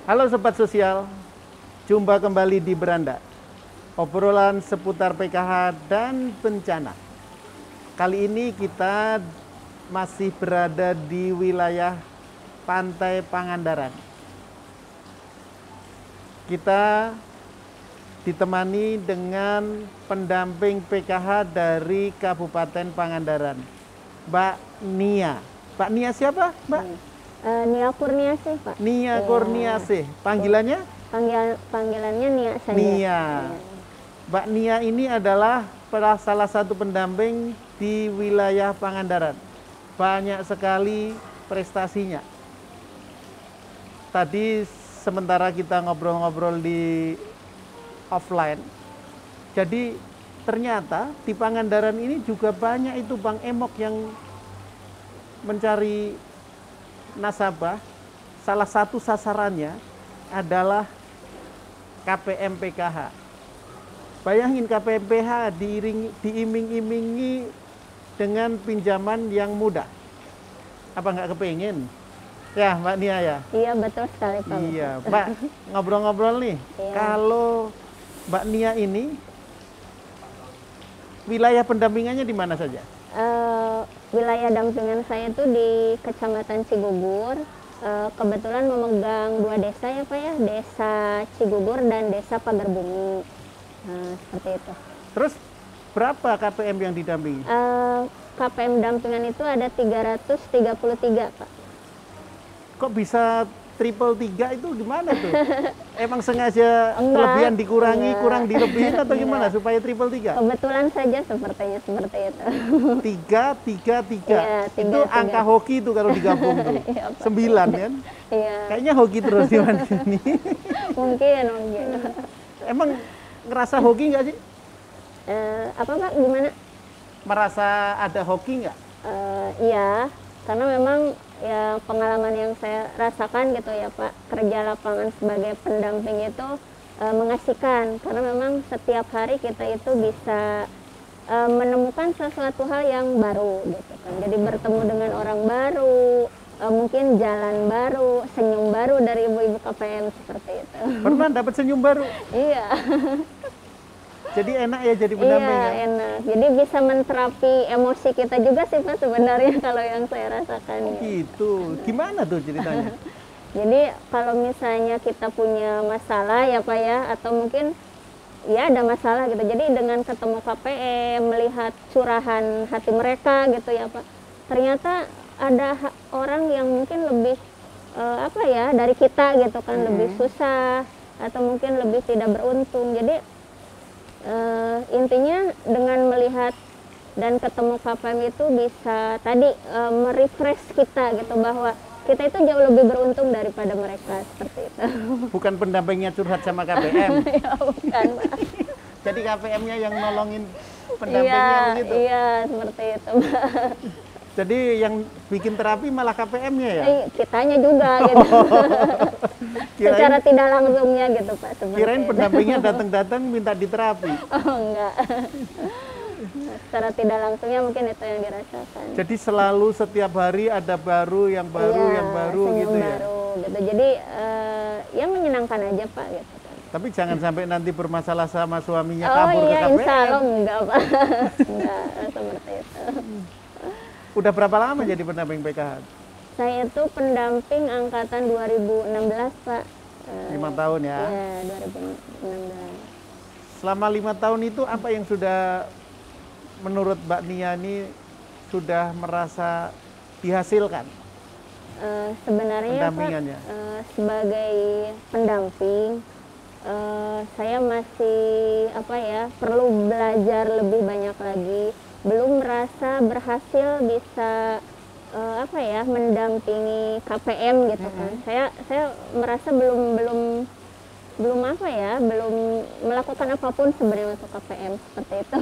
Halo Sobat Sosial, jumpa kembali di Beranda. Obrolan seputar PKH dan bencana. Kali ini kita masih berada di wilayah Pantai Pangandaran. Kita ditemani dengan pendamping PKH dari Kabupaten Pangandaran, Mbak Nia. Mbak Nia siapa, Mbak? Nia Kurniasih, Pak. Nia Kurniasih. Panggilannya? Panggilannya Nia saja. Nia. Mbak Nia ini adalah salah satu pendamping di wilayah Pangandaran. Banyak sekali prestasinya. Tadi sementara kita ngobrol-ngobrol di offline, jadi ternyata di Pangandaran ini juga banyak itu Bang Emok yang mencari nasabah. Salah satu sasarannya adalah KPM PKH. Bayangin KPM PKH diiming-imingi dengan pinjaman yang mudah. Apa nggak kepingin? Ya Mbak Nia ya? Iya betul sekali Pak. Iya Mbak, ngobrol-ngobrol nih. Iya. Kalau Mbak Nia ini, wilayah pendampingannya di mana saja? Wilayah dampingan saya itu di Kecamatan Cigugur. Kebetulan memegang 2 desa ya Pak ya, Desa Cigugur dan Desa Pagerbumi. Seperti itu. Terus berapa KPM yang didampingi? KPM dampingan itu ada 333 Pak. Kok bisa triple 3 itu gimana tuh? Emang sengaja Enggak, kelebihan dikurangi, enggak. kurang dilebihin atau gimana Enggak. supaya triple 3? Kebetulan saja sepertinya seperti itu. 3, 3, 3. Iya, 3, Itu 3. angka hoki itu kalau digabung tuh. Iya, Pak. 9 kan? Iya. Kayaknya hoki terus di mana sini. Mungkin. Emang ngerasa hoki nggak sih? Apa Pak? Gimana? Merasa ada hoki nggak? Iya, karena memang ya pengalaman yang saya rasakan gitu ya Pak, kerja lapangan sebagai pendamping itu mengasihkan, karena memang setiap hari kita itu bisa menemukan sesuatu hal yang baru gitu kan. Jadi bertemu dengan orang baru, mungkin jalan baru, senyum baru dari ibu-ibu KPM seperti itu. Pernah dapat senyum baru? Iya. Jadi enak ya jadi pendamping Iya, ya? enak. Jadi bisa menterapi emosi kita juga sih Pak sebenarnya kalau yang saya rasakan. Gitu. Gimana tuh ceritanya? Jadi kalau misalnya kita punya masalah ya Pak ya, atau mungkin ya ada masalah gitu. Jadi dengan ketemu KPM, melihat curahan hati mereka gitu ya Pak. Ternyata ada orang yang mungkin lebih apa ya dari kita gitu kan, lebih susah atau mungkin lebih tidak beruntung. Jadi intinya dengan melihat dan ketemu KPM itu bisa tadi merefresh kita gitu, bahwa kita itu jauh lebih beruntung daripada mereka, seperti itu. Bukan pendampingnya curhat sama KPM. Ya bukan Pak. Jadi KPM-nya yang nolongin pendampingnya begitu. Iya seperti itu Pak. Jadi yang bikin terapi malah KPM-nya ya? Kitanya juga gitu. Secara tidak langsungnya gitu Pak. Kirain Itu. pendampingnya datang-datang minta diterapi. Oh enggak. Secara tidak langsungnya mungkin itu yang dirasakan. Jadi selalu setiap hari ada baru, yang baru, Iya, yang baru senyum gitu ya? baru, gitu. Jadi ya menyenangkan aja Pak gitu kan. Tapi jangan sampai nanti bermasalah sama suaminya Oh kabur ke iya, KPM. insya Allah enggak Pak. Enggak seperti itu. Udah berapa lama jadi pendamping PKH? Saya itu pendamping angkatan 2016 Pak. 5 tahun ya? Iya 2016. Selama 5 tahun itu apa yang sudah menurut Mbak Nia ini sudah merasa dihasilkan? Sebenarnya Pak, pendampingannya? sebagai pendamping saya masih apa ya, perlu belajar lebih banyak lagi. Belum merasa berhasil bisa apa ya, mendampingi KPM gitu kan. Saya merasa belum apa ya, belum melakukan apapun sebenarnya untuk KPM, seperti itu.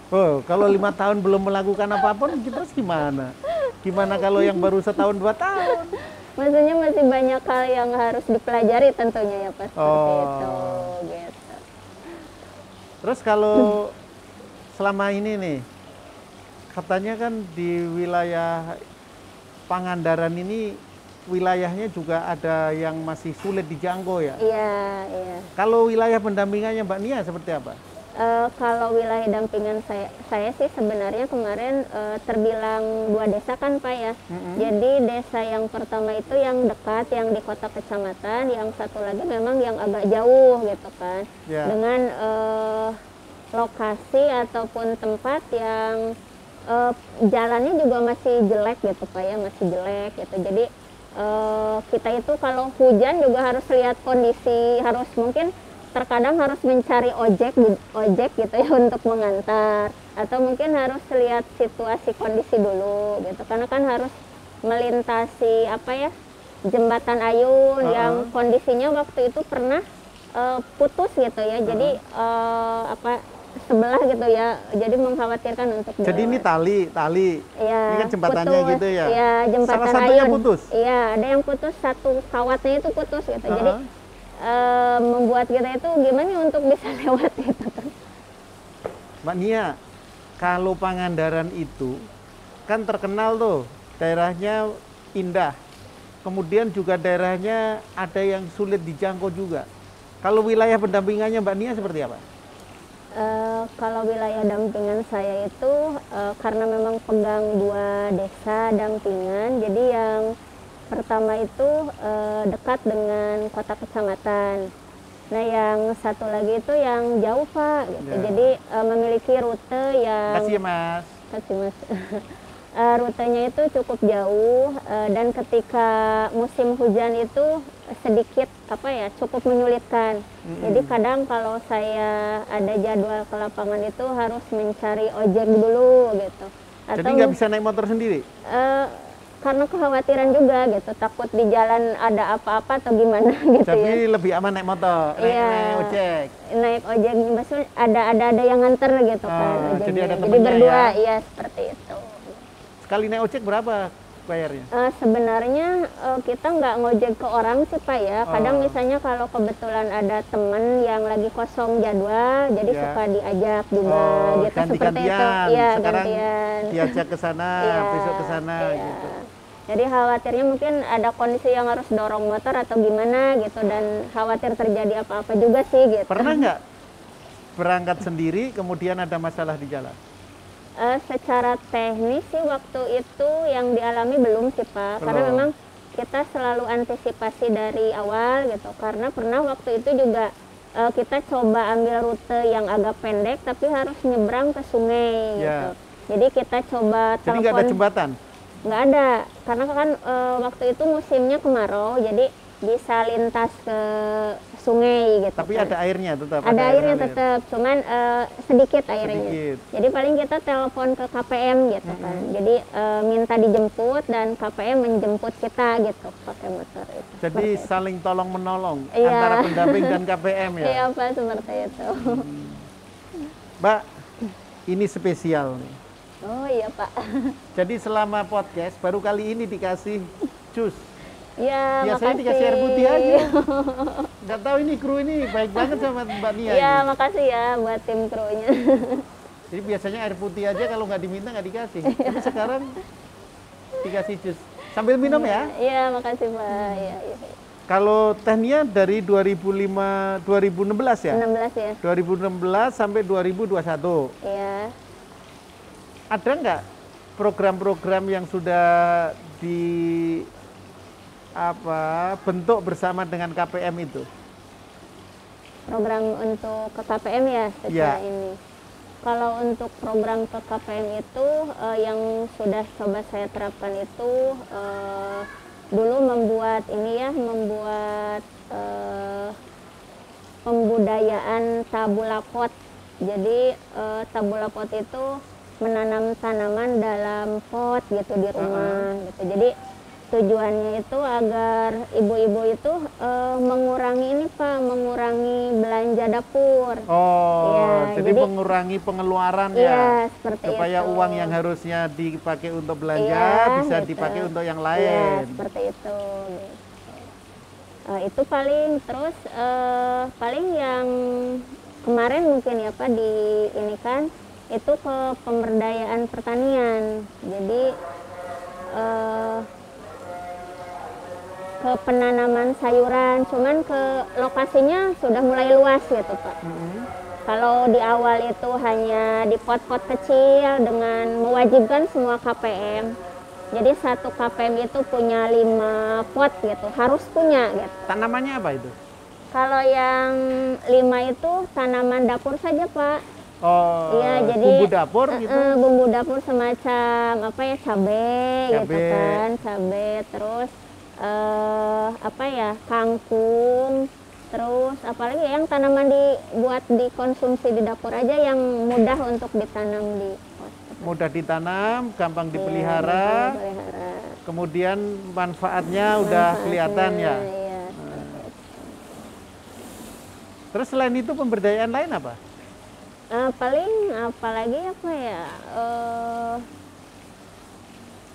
Oh, kalau 5 tahun belum melakukan apapun, terus gimana? Gimana kalau yang baru setahun 2 tahun? Maksudnya masih banyak hal yang harus dipelajari tentunya ya Pak, seperti itu gitu. Terus kalau selama ini nih, katanya kan di wilayah Pangandaran ini wilayahnya juga ada yang masih sulit dijangkau ya. Iya, iya. Kalau wilayah pendampingannya Mbak Nia seperti apa? Kalau wilayah dampingan saya sih sebenarnya kemarin terbilang 2 desa kan Pak ya. Jadi desa yang pertama itu yang dekat, yang di kota kecamatan, yang satu lagi memang yang agak jauh gitu kan. Ya. Dengan lokasi ataupun tempat yang jalannya juga masih jelek gitu Pak ya, masih jelek gitu. Jadi kita itu kalau hujan juga harus lihat kondisi, harus mungkin terkadang harus mencari ojek gitu ya untuk mengantar, atau mungkin harus lihat situasi kondisi dulu gitu, karena kan harus melintasi apa ya, jembatan ayun yang kondisinya waktu itu pernah putus gitu ya. Jadi apa, sebelah gitu ya, jadi mengkhawatirkan untuk Jadi ini tali ya, ini kan jembatannya putus. gitu ya. Iya, jembatan salah satunya ayun putus. Iya, ada yang putus, satu kawatnya itu putus gitu. Jadi membuat kita itu gimana untuk bisa lewat gitu kan. Mbak Nia, kalau Pangandaran itu kan terkenal tuh daerahnya indah, kemudian juga daerahnya ada yang sulit dijangkau juga. Kalau wilayah pendampingannya Mbak Nia seperti apa? Kalau wilayah dampingan saya itu karena memang pegang 2 desa dampingan, jadi yang pertama itu dekat dengan kota kecamatan. Nah, yang satu lagi itu yang jauh Pak gitu. Ya. Jadi memiliki rute yang Kasih ya Mas. Kasih Mas. Rutenya itu cukup jauh dan ketika musim hujan itu sedikit apa ya, cukup menyulitkan. Jadi kadang kalau saya ada jadwal ke lapangan itu harus mencari ojek dulu gitu. Jadi nggak bisa naik motor sendiri? Karena kekhawatiran juga gitu, takut di jalan ada apa-apa atau gimana gitu. Jadi ya. lebih aman naik motor, naik ojek. Naik ojek, maksudnya ada yang nganter gitu kan. Jadi ada jadi temennya berdua, ya? iya seperti itu. Sekali naik ojek berapa bayarnya? Sebenarnya kita nggak ngojek ke orang sih Pak ya. Kadang misalnya kalau kebetulan ada teman yang lagi kosong jadwal, jadi suka diajak juga gitu, seperti itu. Iya, sekarang gantian. diajak ke sana, besok ke sana gitu. Jadi khawatirnya mungkin ada kondisi yang harus dorong motor atau gimana gitu, dan khawatir terjadi apa-apa juga sih gitu. Pernah nggak berangkat sendiri kemudian ada masalah di jalan? Secara teknis sih waktu itu yang dialami belum sih Pak, karena memang kita selalu antisipasi dari awal gitu. Karena pernah waktu itu juga kita coba ambil rute yang agak pendek tapi harus nyebrang ke sungai gitu. Jadi kita coba Jadi nggak ada jembatan? Nggak ada, karena kan waktu itu musimnya kemarau, jadi bisa lintas ke sungai gitu. Tapi kan. ada airnya tetap? Ada airnya tetap, cuman sedikit airnya. Sedikit. Jadi paling kita telepon ke KPM gitu kan. Jadi minta dijemput dan KPM menjemput kita gitu pakai motor itu. Jadi saling tolong menolong Iya. antara pendamping dan KPM ya? Iya Pak, seperti itu. Mbak, ini spesial nih. Oh iya Pak. Jadi selama podcast baru kali ini dikasih jus. Ya, Biasanya makasih. dikasih air putih aja. Nggak tahu ini kru ini baik banget sama Mbak Nia. Iya, ini. makasih ya buat tim krunya. Jadi biasanya air putih aja kalau nggak diminta nggak dikasih. Tapi sekarang dikasih jus. Sambil minum ya. Iya, makasih Pak. Iya, iya. Kalau Teh Nia dari 2016 ya? 16 ya. 2016 sampai 2021. Iya. Ada nggak program-program yang sudah bentuk bersama dengan KPM itu? Program untuk ke KPM ya secara ini. Kalau untuk program ke KPM itu yang sudah coba saya terapkan itu dulu membuat pembudayaan tabula pot. Jadi tabula pot itu menanam tanaman dalam pot gitu di rumah gitu. Jadi tujuannya itu agar ibu-ibu itu mengurangi belanja dapur. Oh, ya, jadi mengurangi pengeluaran ya, seperti supaya itu. uang yang harusnya dipakai untuk belanja bisa gitu. dipakai untuk yang Ya, lain. seperti itu. Itu paling, terus paling yang kemarin mungkin ya Pak di ini kan itu ke pemberdayaan pertanian. Jadi ke penanaman sayuran, cuman ke lokasinya sudah mulai luas gitu Pak. Kalau di awal itu hanya di pot-pot kecil dengan mewajibkan semua KPM. Jadi satu KPM itu punya 5 pot gitu, harus punya gitu. Tanamannya apa itu? Kalau yang 5 itu tanaman dapur saja Pak. Oh, Iya, jadi bumbu dapur gitu. bumbu dapur semacam apa ya, cabai gitu Cabe. kan, cabai, terus apa ya, kangkung, terus apalagi yang tanaman dibuat dikonsumsi di dapur aja yang mudah untuk ditanam di pot. Mudah ditanam, gampang Iya, dipelihara, gampang dipelihara. kemudian manfaatnya udah kelihatan ya. Iya. Terus selain itu pemberdayaan lain apa? Paling apalagi apa ya,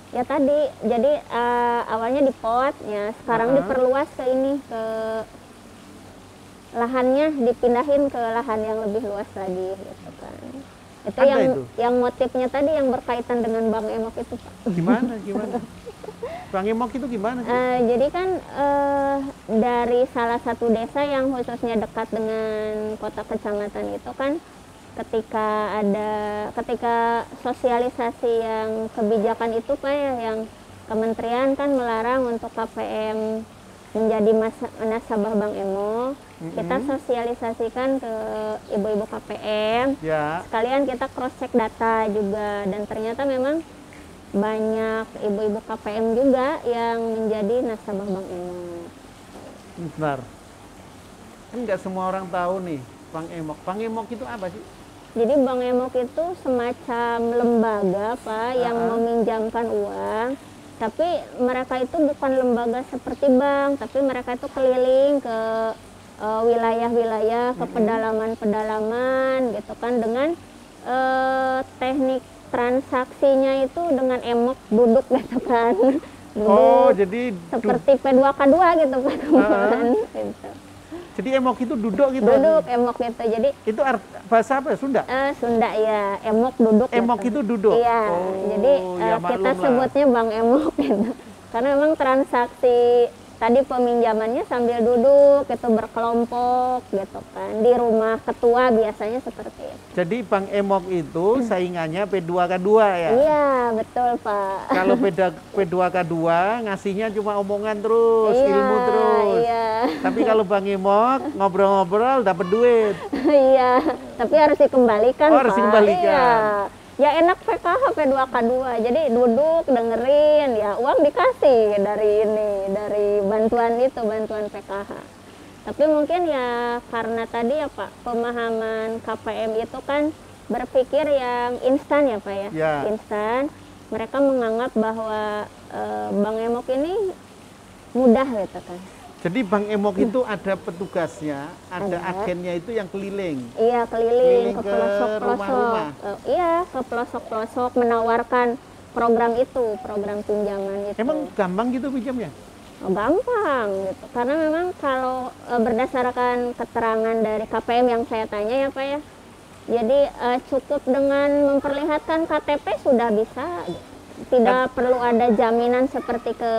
ya tadi jadi awalnya di pot ya, sekarang diperluas ke ini, ke lahannya dipindahin ke lahan yang lebih luas lagi gitu kan. Itu Ada itu? yang motifnya tadi yang berkaitan dengan Bang Emok itu Pak. Gimana? Bang Emok itu gimana sih? Jadi kan dari salah satu desa yang khususnya dekat dengan kota kecamatan itu kan, ketika sosialisasi yang kebijakan itu Pak ya, yang kementerian kan melarang untuk KPM menjadi nasabah Bang Emok, kita sosialisasikan ke ibu-ibu KPM, Ya. sekalian kita cross check data juga, dan ternyata memang banyak ibu-ibu KPM juga yang menjadi nasabah Bang Emok. Bentar. Kan nggak semua orang tahu nih Bang Emok. Bang Emok itu apa sih? Jadi Bang Emok itu semacam lembaga Pak yang meminjamkan uang, tapi mereka itu bukan lembaga seperti bank, tapi mereka itu keliling ke wilayah-wilayah, ke pedalaman-pedalaman gitu kan, dengan teknik transaksinya itu dengan emok duduk gitu kan. Duduk, Oh, jadi seperti P2K2 gitu Pak kemarin gitu. Jadi emok itu duduk gitu. Duduk emok gitu. Jadi Itu bahasa apa ya? Sunda? Sunda ya, emok duduk. Emok gitu. itu duduk. Iya. Oh, jadi ya kita maklum lah. sebutnya Bang Emok gitu. Karena memang transaksi tadi peminjamannya sambil duduk itu berkelompok gitu kan, di rumah ketua biasanya seperti itu. Jadi Bang Emok itu saingannya P2K2 ya? Iya betul Pak. Kalau P2K2 ngasihnya cuma omongan terus, Iya, ilmu terus. iya. Tapi kalau Bang Emok ngobrol-ngobrol dapat duit. Iya, tapi harus dikembalikan Oh, harus Pak. dikembalikan. Iya. Ya enak PKH P2K2, jadi duduk dengerin, ya uang dikasih dari bantuan PKH. Tapi mungkin ya karena tadi ya Pak, pemahaman KPM itu kan berpikir yang instan ya Pak ya, Ya. instan. Mereka menganggap bahwa Bang Emok ini mudah gitu kan. Jadi Bang Emok itu ada petugasnya, ada agennya itu yang keliling. Iya, keliling ke ke pelosok-pelosok. rumah-rumah. Iya, ke pelosok-pelosok menawarkan program pinjaman itu. Emang gampang gitu pinjamnya? Gampang gitu. Karena memang kalau berdasarkan keterangan dari KPM yang saya tanya ya Pak ya. Jadi cukup dengan memperlihatkan KTP sudah bisa gitu. Tidak perlu ada jaminan seperti ke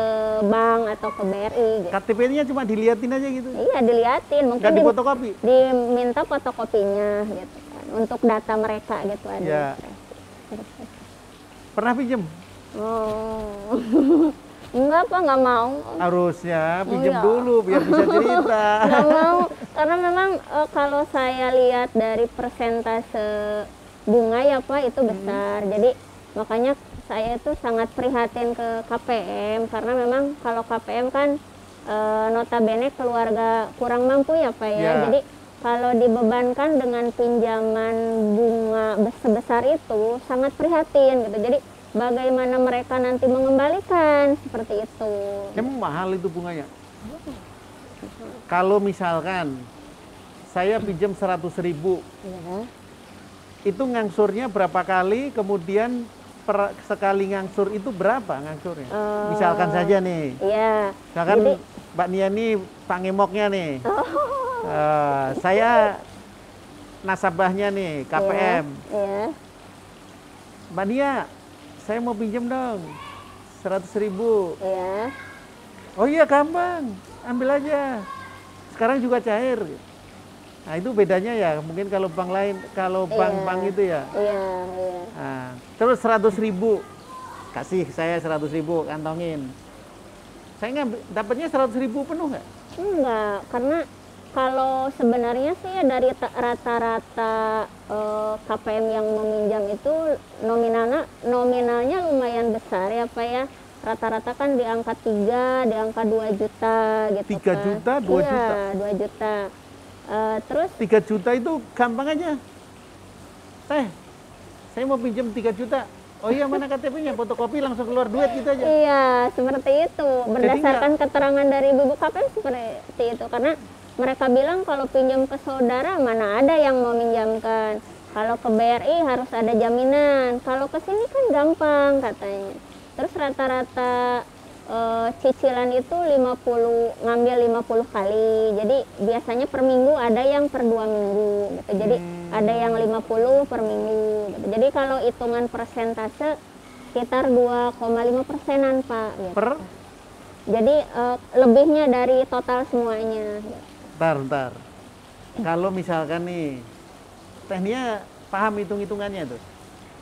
bank atau ke BRI gitu. KTP-nya cuma diliatin aja gitu? Iya, diliatin. Mungkin Nggak difotokopi? diminta fotokopinya gitu kan. Untuk data mereka gitu ada. Ya. Pernah pinjem? Oh. Enggak Pak, nggak mau. Harusnya pinjem Iya. dulu biar bisa cerita. Nggak mau. Karena memang kalau saya lihat dari persentase bunga ya Pak itu besar. Jadi makanya saya itu sangat prihatin ke KPM, karena memang kalau KPM kan notabene keluarga kurang mampu ya Pak ya. Ya. Jadi kalau dibebankan dengan pinjaman bunga sebesar itu sangat prihatin gitu. Jadi bagaimana mereka nanti mengembalikan seperti itu. Emang mahal itu bunganya? Kalau misalkan saya pinjam 100.000, Ya. itu ngangsurnya berapa kali, kemudian sekali ngangsur itu berapa ngangsurnya? Misalkan saja nih, Iya. misalkan Jadi- Mbak Nia nih pangemoknya nih, saya nasabahnya nih KPM. Iya. Mbak Nia, saya mau pinjam dong 100.000. Iya. Oh iya gampang, ambil aja. Sekarang juga cair. Nah itu bedanya ya, mungkin kalau bank lain, kalau bank-bank itu ya. Iya, iya. Nah, terus 100.000, kasih saya 100.000, kantongin. Saya nggak dapatnya 100.000 penuh nggak? Enggak, karena kalau sebenarnya sih ya dari rata-rata KPM yang meminjam itu nominalnya lumayan besar ya Pak ya. Rata-rata kan di angka 3, di angka 2 juta gitu 3 kan. juta, 2 iya, juta? 2 juta. Terus 3 juta itu gampang aja. Saya mau pinjam 3 juta. Oh iya, mana KTP-nya? Fotokopi langsung keluar duit gitu aja. iya, seperti itu. Berdasarkan keterangan dari Ibu KPM seperti itu. Karena mereka bilang kalau pinjam ke saudara mana ada yang mau minjamkan. Kalau ke BRI harus ada jaminan. Kalau ke sini kan gampang katanya. Terus rata-rata cicilan itu ngambil 50 kali. Jadi biasanya per minggu ada yang per 2 minggu gitu. Jadi ada yang 50 per minggu gitu. Jadi kalau hitungan persentase sekitar 2,5%-an Pak gitu. Per? Jadi lebihnya dari total semuanya gitu. Ntar. Kalau misalkan nih, Tehnia paham hitung-hitungannya tuh?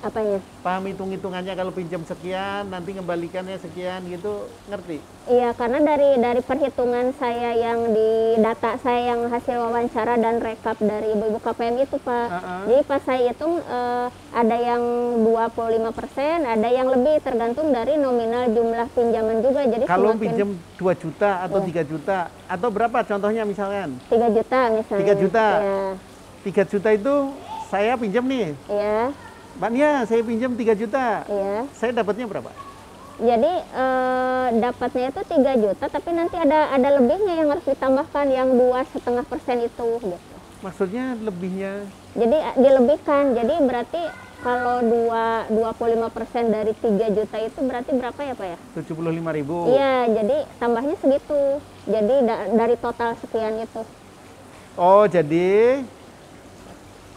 Apanya? Paham hitung-hitungannya kalau pinjam sekian, nanti ngembalikannya sekian gitu, ngerti? Iya, karena dari perhitungan saya yang di data saya yang hasil wawancara dan rekap dari Ibu KPM itu Pak. Jadi pas saya hitung ada yang 25%, ada yang lebih tergantung dari nominal jumlah pinjaman juga. Jadi kalau semakin, pinjam 2 juta atau 3 juta, atau berapa contohnya misalkan? 3 juta misalnya. 3 juta? Iya. 3 juta itu saya pinjam nih. Iya. Mbak Nia, saya pinjam 3 juta. Iya. Saya dapatnya berapa? Jadi dapatnya itu 3 juta, tapi nanti ada lebihnya yang harus ditambahkan yang 2,5% itu. Gitu. Maksudnya lebihnya? Jadi dilebihkan. Jadi berarti kalau 25% dari 3 juta itu berarti berapa ya Pak ya? 75.000. Iya, jadi tambahnya segitu. Jadi dari total sekian itu. Oh, jadi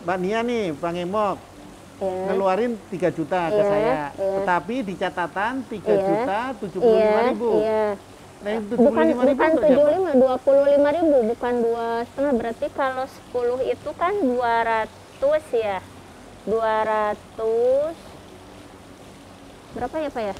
Mbak Nia nih, Bang Emok, ngeluarin 3 juta ke saya. Tetapi di catatan 3 juta 75.000. Iya. Nah, yang 75.000 Bukan untuk 75, 25.000, bukan 2,5. Berarti kalau 10 itu kan 200 ya. 200 berapa ya Pak ya?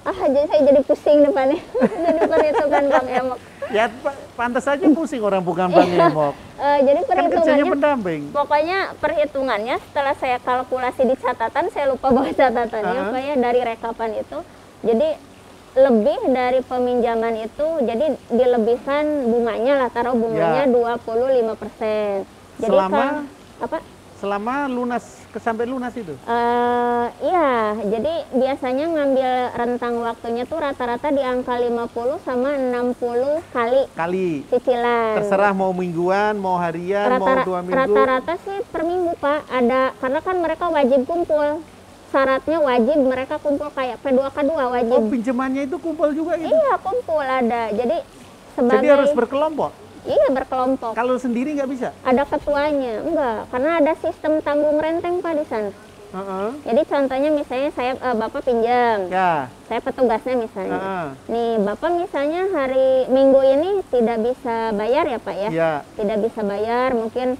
Jadi saya jadi pusing depannya. Jadi perhitungan Bang Emok. Ya, pantas aja pusing orang bukan Bang Emok. Jadi Kan kerjanya perhitungannya, pendamping. pokoknya perhitungannya setelah saya kalkulasi di catatan, saya lupa bawa catatannya Pak ya, dari rekapan itu. Jadi lebih dari peminjaman itu, jadi dilebihkan bunganya lah, taruh bunganya 25%. Jadi selama apa? Selama lunas, sampai lunas itu? Iya, jadi biasanya ngambil rentang waktunya tuh rata-rata di angka 50 sama 60 kali cicilan. Terserah mau mingguan, mau harian, mau 2 minggu. Rata-rata sih per minggu Pak, ada, karena kan mereka wajib kumpul. Syaratnya wajib mereka kumpul kayak P2K2 wajib. Oh, pinjamannya itu kumpul juga gitu? Iya, kumpul ada. Jadi harus berkelompok? Iya, berkelompok. Kalau sendiri nggak bisa? Ada ketuanya, enggak. Karena ada sistem tanggung renteng Pak di sana. Jadi contohnya misalnya saya Bapak pinjam, saya petugasnya misalnya. Nih Bapak misalnya hari Minggu ini tidak bisa bayar ya Pak ya? Tidak bisa bayar, mungkin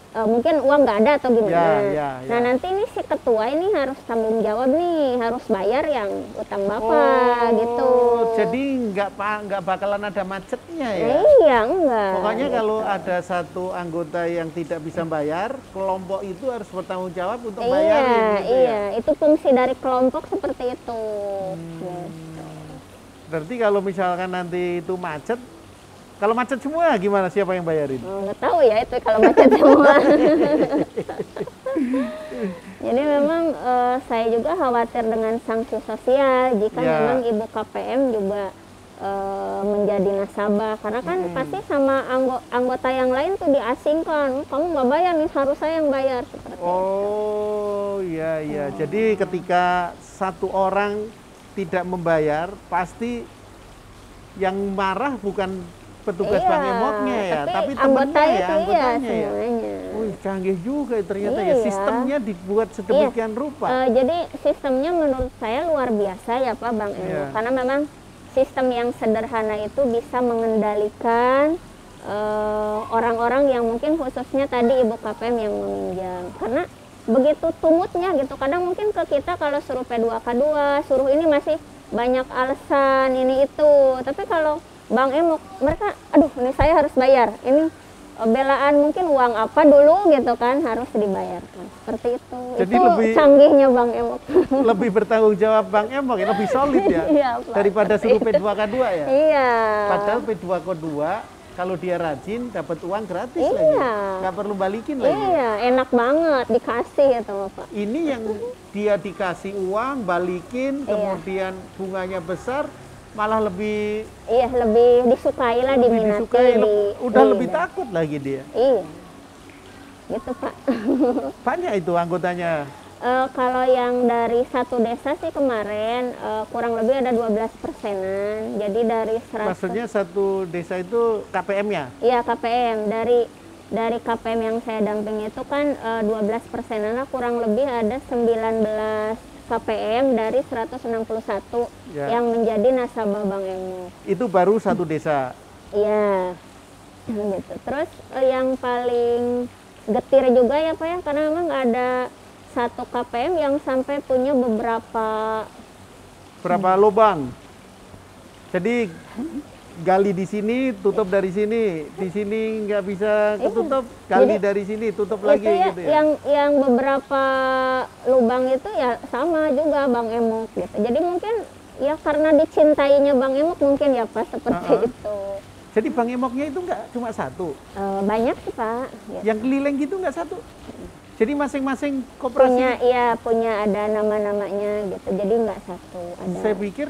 mungkin uang nggak ada atau gimana. Nah nanti ini si ketua ini harus tanggung jawab nih, harus bayar yang utang Bapak gitu. Jadi nggak bakalan ada macetnya ya? Iya, enggak. Pokoknya gitu. Kalau ada satu anggota yang tidak bisa bayar, kelompok itu harus bertanggung jawab untuk bayarin gitu ya? Itu fungsi dari kelompok seperti itu. Gitu. Berarti kalau misalkan nanti itu macet, kalau macet semua gimana, siapa yang bayarin? Nggak tahu ya itu kalau macet semua. Jadi memang saya juga khawatir dengan sanksi sosial jika memang Ibu KPM juga menjadi nasabah. Karena kan pasti sama anggota yang lain tuh diasingkan. Kamu nggak bayar nih, harus saya yang bayar. Seperti iya. Jadi ketika satu orang tidak membayar, pasti yang marah bukan petugas Bang Emoknya ya, tapi temannya ya, anggotanya ya. Wih, canggih juga ternyata ya, sistemnya dibuat sedemikian rupa. Jadi sistemnya menurut saya luar biasa ya Pak Bang Emok, karena memang sistem yang sederhana itu bisa mengendalikan orang-orang yang mungkin khususnya tadi ibu KPM yang meminjam. Karena begitu tumutnya gitu, kadang mungkin ke kita kalau suruh P2K2, suruh ini masih banyak alasan ini itu. Tapi kalau Bang Emok, mereka, aduh ini saya harus bayar, ini belaan mungkin uang apa dulu gitu kan, harus dibayarkan. Seperti itu. Jadi itu lebih canggihnya Bang Emok. lebih bertanggung jawab Bang Emok ya, lebih solid ya Iya, Pak, daripada suruh seperti P2K2 ya. Iya. Padahal P2K2 kalau dia rajin dapat uang gratis Iya. lagi, nggak perlu balikin lagi. Iya, enak banget dikasih itu Pak. Ini yang dia dikasih uang, balikin, Iya. kemudian bunganya besar, malah lebih Iya, lebih disukai lah, diminati. disukai, udah iya. lebih takut lagi dia. Iya, gitu Pak. Banyak itu anggotanya. Kalau yang dari satu desa sih kemarin kurang lebih ada 12%-an. Jadi dari 100. Maksudnya satu desa itu KPM-nya? Iya, KPM. Dari KPM yang saya dampingi itu kan 12%-an lah, kurang lebih ada 19 KPM dari 161 Ya. yang menjadi nasabah Bang Emok. Itu baru satu desa. Iya, gitu. Terus yang paling getir juga ya Pak ya, karena memang ada satu KPM yang sampai punya beberapa. Berapa lubang? Jadi gali di sini, tutup dari sini, di sini nggak bisa ketutup, gali Jadi, dari sini, tutup Itu lagi ya, gitu ya. yang beberapa lubang itu ya sama juga Bang Emok gitu. Jadi mungkin ya karena dicintainya Bang Emok mungkin ya Pak, seperti itu. Jadi Bang Emoknya itu nggak cuma satu, Banyak sih Pak. Gitu. yang keliling gitu nggak satu. Jadi masing-masing koperasi. Punya ada nama-namanya gitu. Jadi nggak satu ada. Saya pikir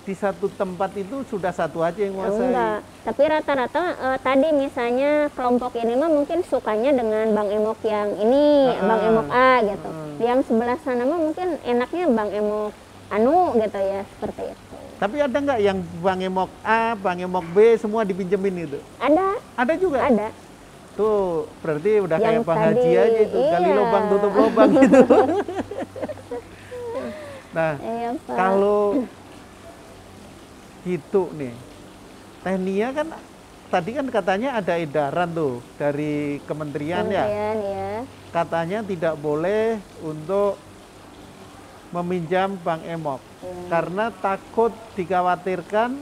di satu tempat itu sudah satu aja yang menguasai. Enggak, tapi rata-rata tadi misalnya kelompok ini mah mungkin sukanya dengan Bang Emok yang ini, Bang Emok A gitu. Yang sebelah sana mah mungkin enaknya Bang Emok anu gitu ya, seperti itu. Tapi ada nggak yang Bang Emok A, Bang Emok B semua dipinjemin itu? Ada, Ada juga? ada. Tuh, berarti udah kayak Yang Bang Haji tadi, aja itu, gali iya. lubang tutup lubang gitu. Nah, Iya, Pak. kalau gitu nih, Tehnia kan tadi kan katanya ada edaran tuh dari kementerian ya, Kementerian, ya. katanya tidak boleh untuk meminjam Bang Emok karena takut dikhawatirkan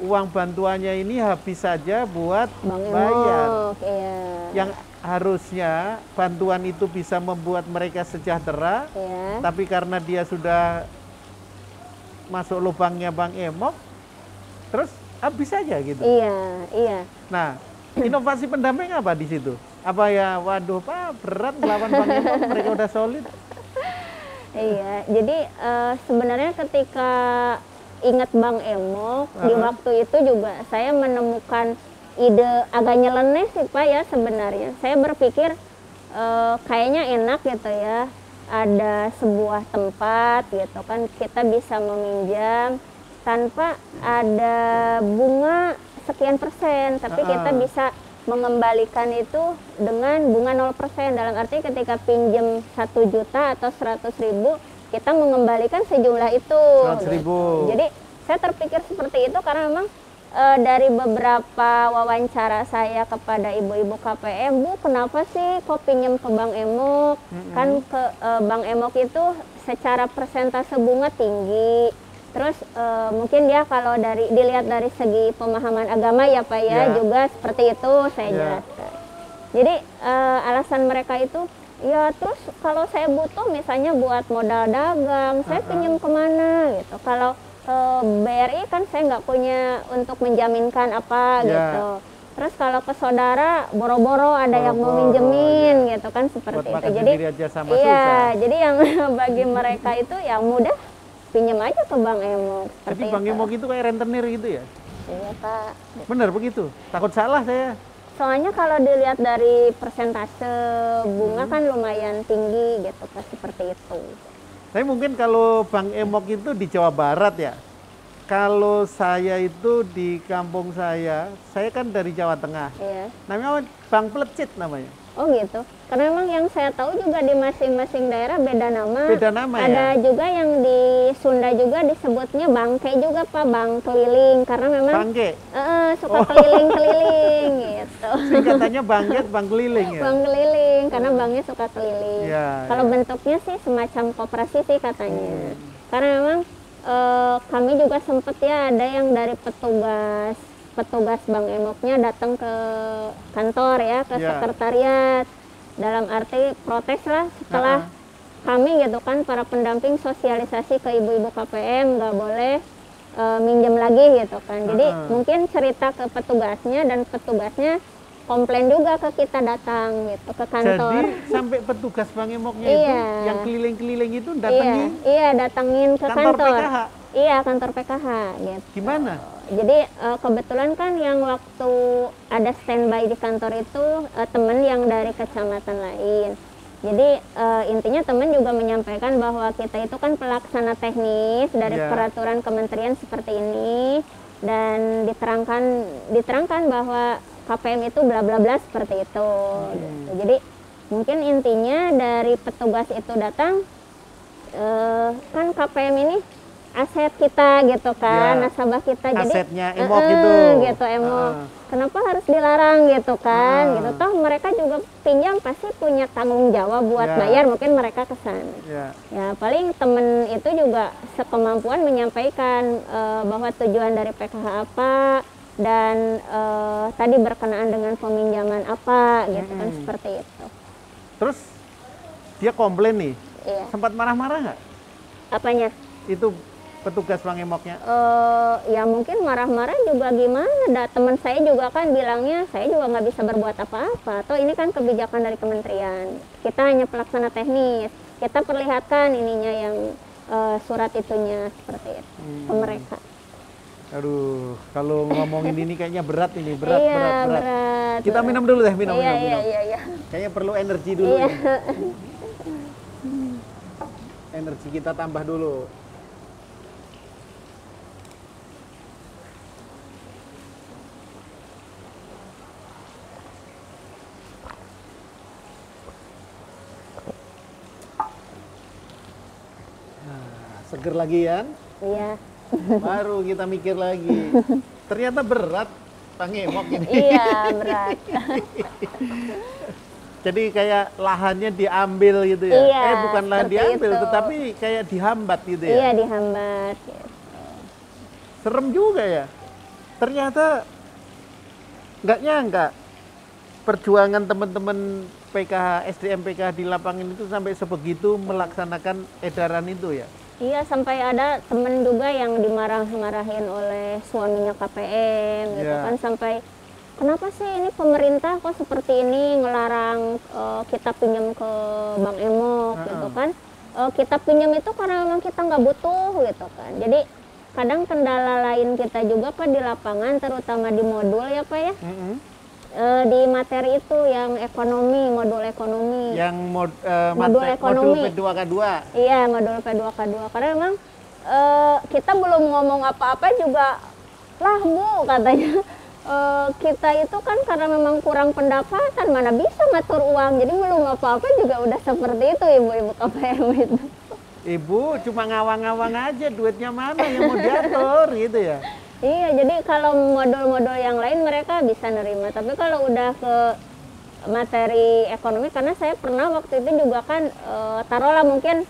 uang bantuannya ini habis saja buat Bang bayar. Emok, iya. Yang harusnya bantuan itu bisa membuat mereka sejahtera, Iya. tapi karena dia sudah masuk lubangnya Bang Emok, terus habis saja gitu. Iya, iya. Nah, inovasi pendamping apa di situ? Apa ya, waduh Pak, berat melawan Bang Emok, mereka udah solid. Iya, jadi sebenarnya ketika ingat Bang Emok, di waktu itu juga saya menemukan ide agak nyeleneh sih Pak ya sebenarnya. Saya berpikir kayaknya enak gitu ya, ada sebuah tempat gitu kan kita bisa meminjam tanpa ada bunga sekian persen, tapi kita bisa mengembalikan itu dengan bunga 0%. Dalam arti ketika pinjam 1 juta atau 100.000, kita mengembalikan sejumlah itu. 100.000. Gitu. Jadi saya terpikir seperti itu karena memang dari beberapa wawancara saya kepada ibu-ibu KPM, Bu, kenapa sih kok pinjam ke Bang Emok? Kan ke Bang Emok itu secara persentase bunga tinggi. Terus mungkin dia kalau dilihat dari segi pemahaman agama ya Pak ya, juga seperti itu saya jelaskan. Jadi alasan mereka itu ya terus kalau saya butuh misalnya buat modal dagang, saya pinjam kemana gitu. Kalau BRI kan saya nggak punya untuk menjaminkan apa gitu. Terus kalau ke saudara boro-boro ada yang mau minjemin gitu kan seperti buat itu. makan Jadi sendiri aja sama iya, susah. jadi yang bagi mereka itu yang mudah pinjam aja ke Bang Emok. Jadi Bang Emok itu kayak rentenir gitu ya? Iya Pak. Bener begitu? Takut salah saya. Soalnya kalau dilihat dari persentase bunga kan lumayan tinggi gitu Pak, seperti itu. Tapi mungkin kalau Bang Emok itu di Jawa Barat ya. Kalau saya itu di kampung saya kan dari Jawa Tengah. Iya. Namanya Bang Plecit namanya. Oh gitu. Karena memang yang saya tahu juga di masing-masing daerah beda nama. Beda nama ya? Ada juga yang di Sunda juga disebutnya bangke juga Pak, bang keliling. Karena memang Bangke? suka keliling-keliling gitu. Singkatannya bangket, bang keliling ya? Bang keliling, karena bangnya suka keliling. Ya, Kalau ya. bentuknya sih semacam koperasi sih katanya. Karena memang kami juga sempet ya ada yang dari petugas Bank Emoknya datang ke kantor ya, ke Ya. sekretariat, dalam arti protes lah setelah kami gitu kan para pendamping sosialisasi ke ibu-ibu KPM nggak boleh minjem lagi gitu kan. Jadi mungkin cerita ke petugasnya dan petugasnya komplain juga ke kita datang gitu ke kantor. Jadi sampai petugas Bank Emoknya Iya. itu yang keliling-keliling itu datangin Iya, datangin ke kantor kantor. PKH? Iya, kantor PKH gitu. Gimana? Jadi kebetulan kan yang waktu ada standby di kantor itu teman yang dari kecamatan lain. Jadi intinya teman juga menyampaikan bahwa kita itu kan pelaksana teknis dari Ya. peraturan kementerian seperti ini dan diterangkan bahwa KPM itu bla bla bla seperti itu. Gitu. Jadi mungkin intinya dari petugas itu datang kan KPM ini aset kita gitu kan, Ya, nasabah kita. asetnya Jadi Emok gitu. gitu Emok. Kenapa harus dilarang gitu kan? Gitu toh mereka juga pinjam pasti punya tanggung jawab buat Ya. bayar, mungkin mereka kesana. Ya. Ya paling temen itu juga sekemampuan menyampaikan bahwa tujuan dari PKH apa dan tadi berkenaan dengan peminjaman apa gitu kan, seperti itu. Terus dia komplain nih, Iya. sempat marah-marah nggak? Apanya? Itu petugas Bank Emoknya? Ya mungkin marah-marah juga gimana, teman saya juga kan bilangnya saya juga nggak bisa berbuat apa-apa, atau ini kan kebijakan dari kementerian, kita hanya pelaksana teknis, kita perlihatkan ininya yang surat itunya seperti itu ke mereka. Aduh, kalau ngomongin ini kayaknya berat ini, berat, Iya, berat, berat. berat. Kita minum dulu deh, minum, Iya, minum, iya, minum. iya. Kayaknya perlu energi dulu Iya. ini. Energi kita tambah dulu. Nah, seger lagi kan? Iya. Baru kita mikir lagi. Ternyata berat Bang Emok ini. Iya, berat. Jadi kayak lahannya diambil gitu ya? Iya, Bukan lahan seperti diambil, itu. tetapi kayak dihambat gitu ya? Iya, dihambat gitu. Serem juga ya. Ternyata nggak nyangka perjuangan teman-teman PKH, SDM PKH di lapangan itu sampai sebegitu melaksanakan edaran itu ya? Iya, sampai ada temen juga yang dimarah-marahin oleh suaminya KPM gitu Iya. kan, sampai kenapa sih ini pemerintah kok seperti ini ngelarang kita pinjam ke Bank Emok gitu kan. Kita pinjam itu karena memang kita nggak butuh gitu kan. Jadi kadang kendala lain kita juga Pak di lapangan, terutama di modul ya Pak ya. Di materi itu yang ekonomi, modul ekonomi. Yang Modul ekonomi. modul P2K2. Iya, modul P2K2. Karena memang kita belum ngomong apa-apa juga, lah Bu katanya, kita itu kan karena memang kurang pendapatan, mana bisa ngatur uang. Jadi belum apa-apa juga udah seperti itu ibu-ibu KPM itu. Ibu cuma ngawang-ngawang aja, duitnya mana yang mau diatur gitu ya? Iya, jadi kalau modul-modul yang lain mereka bisa nerima. Tapi kalau udah ke materi ekonomi, karena saya pernah waktu itu juga kan, taruhlah mungkin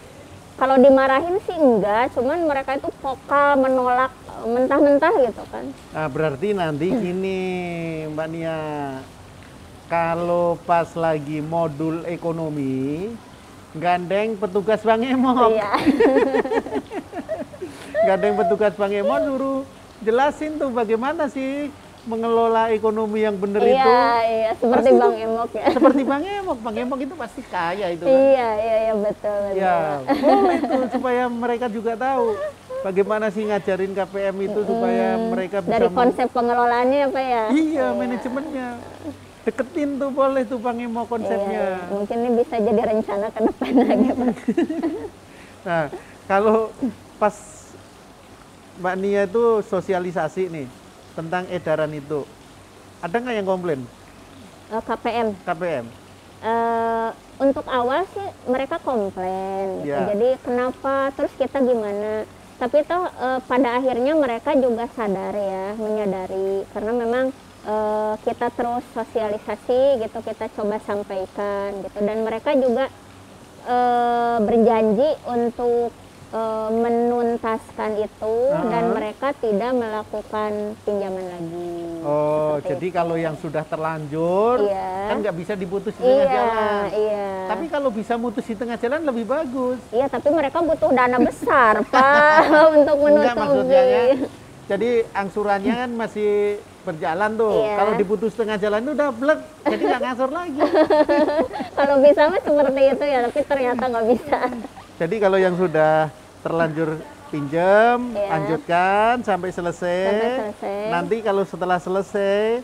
kalau dimarahin sih enggak, cuman mereka itu vokal menolak mentah-mentah gitu kan. Nah, berarti nanti gini Mbak Nia, kalau pas lagi modul ekonomi, gandeng petugas Bank Emok. Iya. Gandeng petugas Bank Emok suruh jelasin tuh bagaimana sih mengelola ekonomi yang benar itu. Iya, seperti Pasti Bang itu Emok ya. Seperti Bang Emok. Bang Emok itu pasti kaya itu kan. Iya, betul. Ya, boleh itu supaya mereka juga tahu bagaimana sih ngajarin KPM itu supaya mereka bisa Dari konsep pengelolaannya apa ya? Iya, manajemennya. Deketin tuh boleh tuh Bang Emok konsepnya. Iya, mungkin ini bisa jadi rencana ke depan lagi Pak. Nah, kalau pas Mbak Nia itu sosialisasi nih tentang edaran itu, ada nggak yang komplain KPM. KPM? Untuk awal sih mereka komplain, gitu. Ya. Jadi kenapa, terus kita gimana. Tapi toh pada akhirnya mereka juga sadar ya, menyadari karena memang kita terus sosialisasi gitu, kita coba sampaikan gitu, dan mereka juga berjanji untuk menuntaskan itu dan mereka tidak melakukan pinjaman lagi. Oh, Seperti jadi itu. kalau yang sudah terlanjur Iya. kan nggak bisa diputus di tengah jalan. Iya. Tapi kalau bisa mutus di tengah jalan lebih bagus. Iya, tapi mereka butuh dana besar, Pak, untuk Enggak, maksudnya ya. menutupi. Jadi angsurannya kan masih berjalan tuh. Iya. Kalau diputus tengah jalan itu udah blek, jadi nggak ngangsur lagi. Kalau bisa mah seperti itu ya, tapi ternyata nggak bisa. Jadi kalau yang sudah terlanjur pinjam, Iya. lanjutkan sampai selesai. Sampai selesai. Nanti kalau setelah selesai,